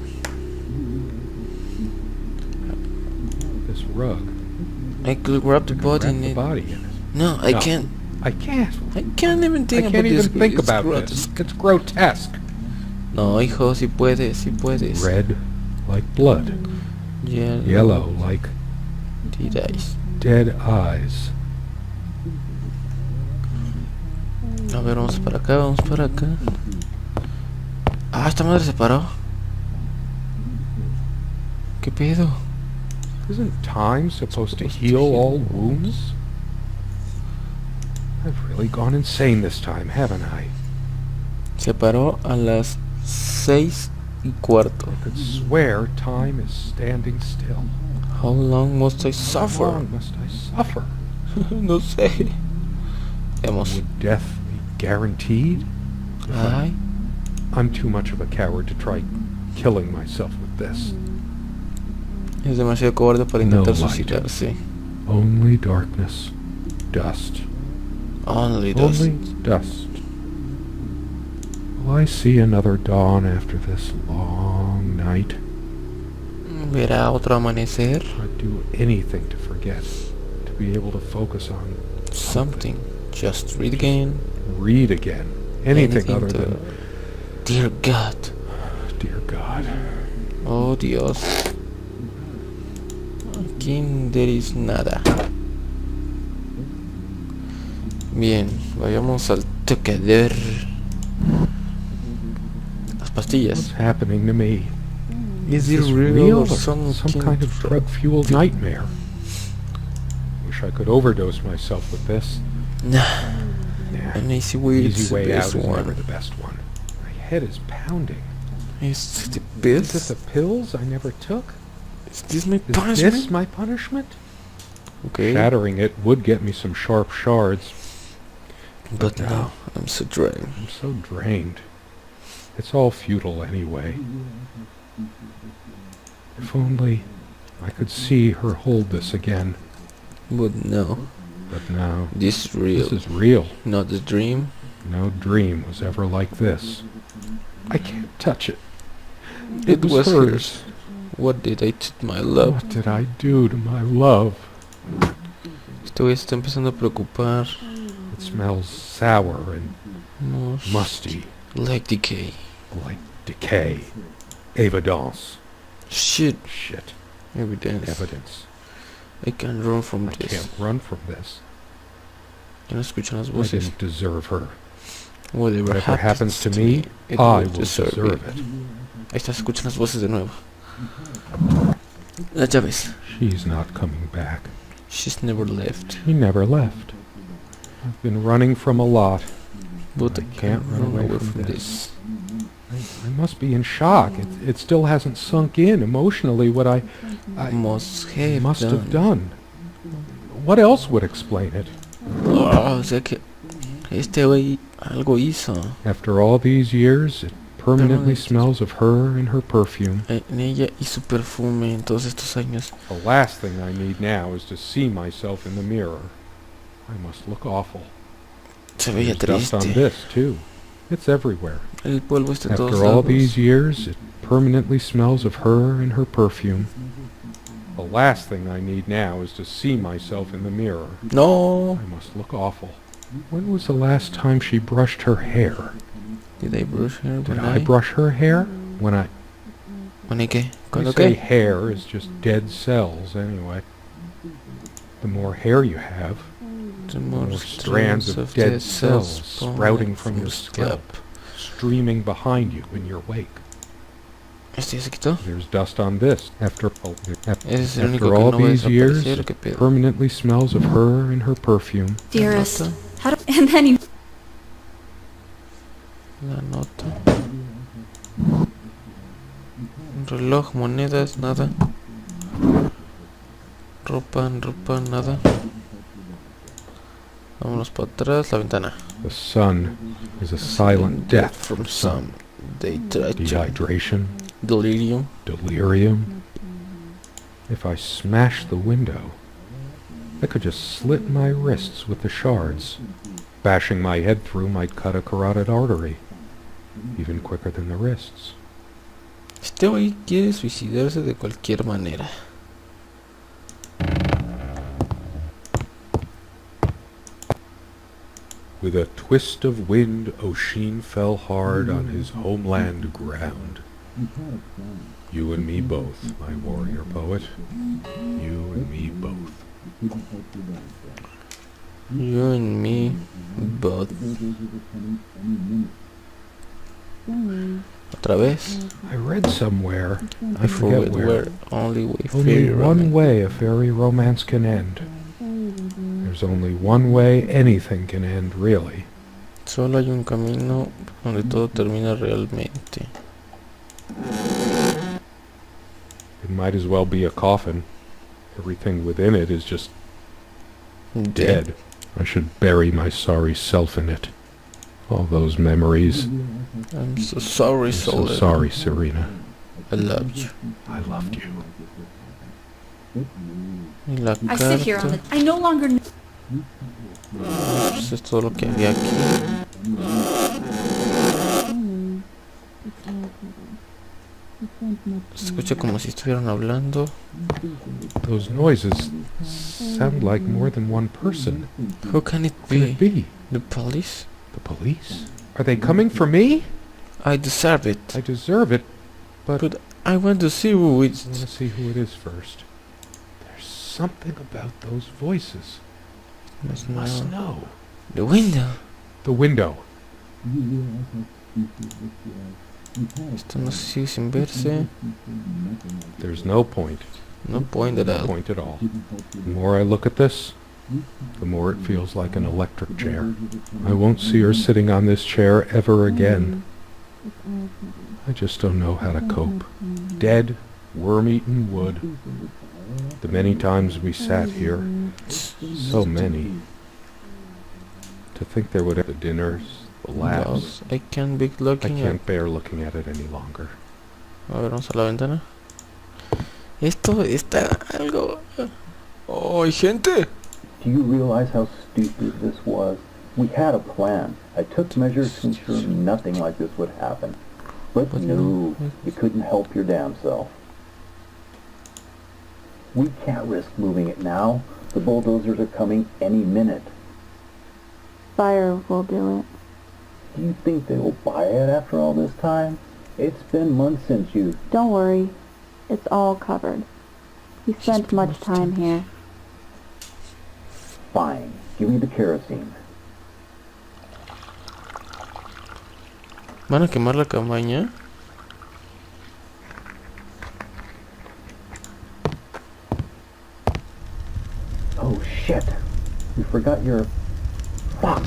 This rug. I could wrap the I could body wrap in the it. body in it. No, I No. can't. I can't. I can't even think I about can't this. even think It's about grotesque. this. It's grotesque. No, hijo, si puedes, si puedes. Red like blood. Yellow like Dead eyes. dead eyes. A ver, vamos para acá, vamos para acá. Ah, esta madre se paró. ¿Qué pedo? Isn't time supposed to heal all wounds? I've really gone insane this time, haven't I? Se paró a las 6:15. I could swear time is standing still. How long must I How suffer? long must I suffer? No sé. Vemos. Would death be guaranteed? Ay. I'm too much of a coward to try killing myself with this. Es demasiado cobarde para No intentar light. suicidarse. Only darkness. Dust. Only dust. Only dust. Will I see another dawn after this long night? Verá otro amanecer. I'd do anything to forget. To be able to focus on Something. Just read again. read again. Anything other to- than Dear God. dear God. Oh Dios. Aquí there is nada. Bien, vayamos al tocador. Las pastillas. What's happening to me? Is Is it this real or or some kind of drug-fueled nightmare? Wish I could overdose myself with this. Nah, Nah. an easy way is Easy the way out best is never one. the best one. My head is pounding. Is it the Is this best? the pills I never took? Is this my Is this punishment? my punishment? Okay, Shattering it would get me some sharp shards. but now I'm so drained. I'm so drained. It's all futile anyway. If only I could see her hold this again. But no, But now, this is real. this is real. Not the dream. No dream was ever like this. I can't touch it. It was hers. hers. What did I to my love? What did I do to my love? Este güey se está empezando a preocupar. It smells sour and No, musty, like decay. like decay. Evidence. Shit. Shit. Evidence. Evidence. I can't run from I this. can't run from this. Ya no escuchan las I voces. didn't deserve her. Whatever Whatever happens to me, it I will will deserve it. Ahí está, se escuchan las voces de nuevo. Las llaves. She's not coming back. She's never left. She never left. I've been running from a lot. But I Can't run away from this. I must be in shock. It still hasn't sunk in emotionally what I Must have done. What else would explain it? O sea que este güey algo hizo. After all these years, it permanently smells of her and her perfume. En ella y su perfume en todos estos años. The last thing I need now is to see myself in the mirror. I must look awful. Se veía There's dust on triste. this, too. It's everywhere. El polvo está en todos After all lados. these years, it permanently smells of her and her perfume. The last thing I need now is to see myself in the mirror. No. I must look awful. When was the last time she brushed her hair? Did I brush her? Did I brush her hair? When I ¿Qué? They ¿Cuándo say qué? hair is just dead cells anyway. The more hair you have, The more strands of dead cells sprouting from your scalp, streaming behind you in your wake. ¿Este ya se quitó? There's dust on this. After Ese es el único after que all no va a these years, desaparecer. it ¿Qué pedo? permanently smells of her and her perfume. Dearest, nota. how do... And then you... La nota. Un reloj, monedas, nada. Ropa, nada. Vámonos para atrás, la ventana. The sun is a silent death From some dehydration, delirium. delirium. If I smash the window, I could just slit my wrists with the shards. Bashing my head through might cut a carotid artery, even quicker than the wrists. Este güey quiere suicidarse de cualquier manera. With a twist of wind, Oisin fell hard on his homeland ground. You and me both, my warrior poet. You and me both. You and me both. Otra vez. I read somewhere, I forget where. where. Only way Only fairy one romance. way a fairy romance can end. There's only one way anything can end, really. Solo hay un camino donde todo termina realmente. It might as well be a coffin. Everything within it is just dead. I should bury my sorry self in it. All those memories. I'm so sorry, I'm so Soledad. sorry, Serena. I loved you. I loved you. Y la I sit here on carta. the... I no longer... Pues es todo lo que había aquí. Se escucha como si estuvieran hablando. Those noises sound like more than one person. Who can it Who can it be? be? The police? The police? Are they coming for me? I deserve it. I deserve it, but But I want to see who I it's... want to see who it is first. There's something about those voices. Must Must know. know. The window. The window. Esto no sigue sin verse. There's no point. No point at No all. point at all. The more I look at this, the more it feels like an electric chair. I won't see her sitting on this chair ever again. I just don't know how to cope. Dead, worm-eaten wood. The many times we sat here. So many. To think there would have the dinners, the laughs. Dogs. I can't be I looking at... can't bear looking at it any longer. A ver, vamos a la ventana. Esto está algo... ¡Oh, hay gente! Do you realize how stupid this was? We had a plan. I took measures to ensure nothing like this would happen. But no, you couldn't help your damn self. We can't risk moving it now. The bulldozers are coming any minute. Fire will do it. Do you think they will buy it after all this time? It's been months since you... Don't worry. It's all covered. He spent much time here. Fine. Give me the kerosene. ¿Van a quemar la cabaña? forgot your... Fuck!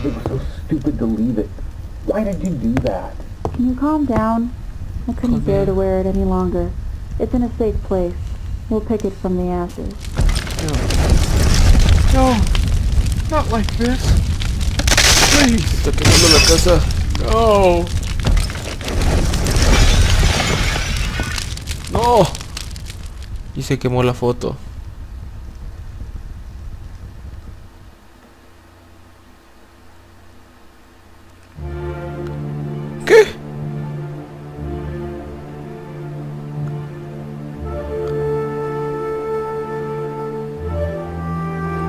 It was so stupid to leave it. Why did you do that? Can you calm down? I couldn't Calm bear down. to wear it any longer. It's in a safe place. We'll pick it from the ashes. No, not like this. Please, Está quemando la casa. no. ¡No! Y se quemó la foto. ¿Qué?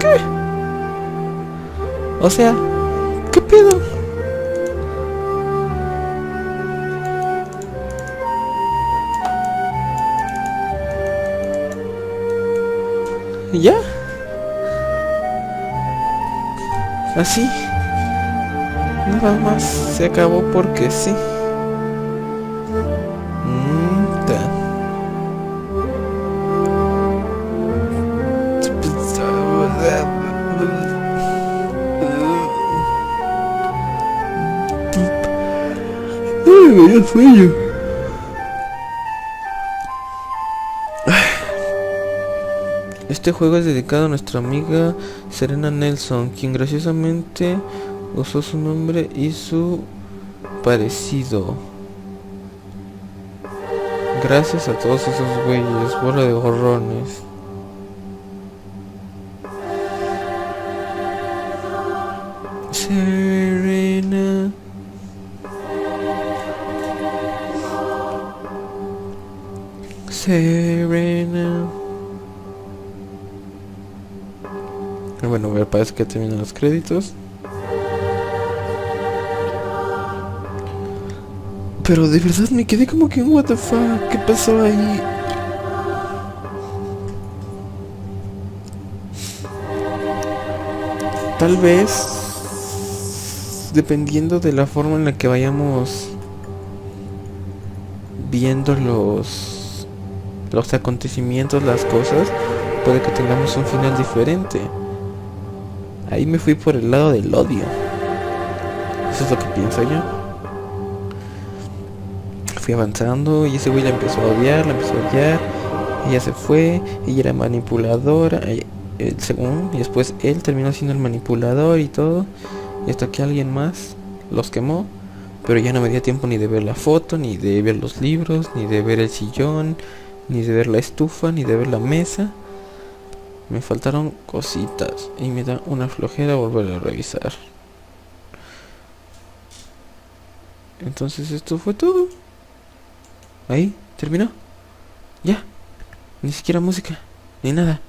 ¿Qué? O sea, ¿qué pedo? ¿Ya? Así. Nada más se acabó porque sí. Ta. Me dio sueño. Este juego es dedicado a nuestra amiga Serena Nelson, quien graciosamente usó su nombre y su parecido. Gracias a todos esos güeyes, bola de gorrones. Serena. Serena. Bueno, me parece que terminan los créditos. Pero de verdad me quedé como que what the fuck, ¿qué pasó ahí? Tal vez, dependiendo de la forma en la que vayamos viendo los acontecimientos, las cosas, puede que tengamos un final diferente. Ahí me fui por el lado del odio. Eso es lo que pienso yo. Fui avanzando y ese güey la empezó a odiar, ella se fue, ella era manipuladora, según, y después él terminó siendo el manipulador y todo, y hasta que alguien más los quemó, pero ya no me dio tiempo ni de ver la foto, ni de ver los libros, ni de ver el sillón, ni de ver la estufa, ni de ver la mesa. Me faltaron cositas y me da una flojera volver a revisar. Entonces esto fue todo. Ahí, terminó. Ya. Ni siquiera música, ni nada.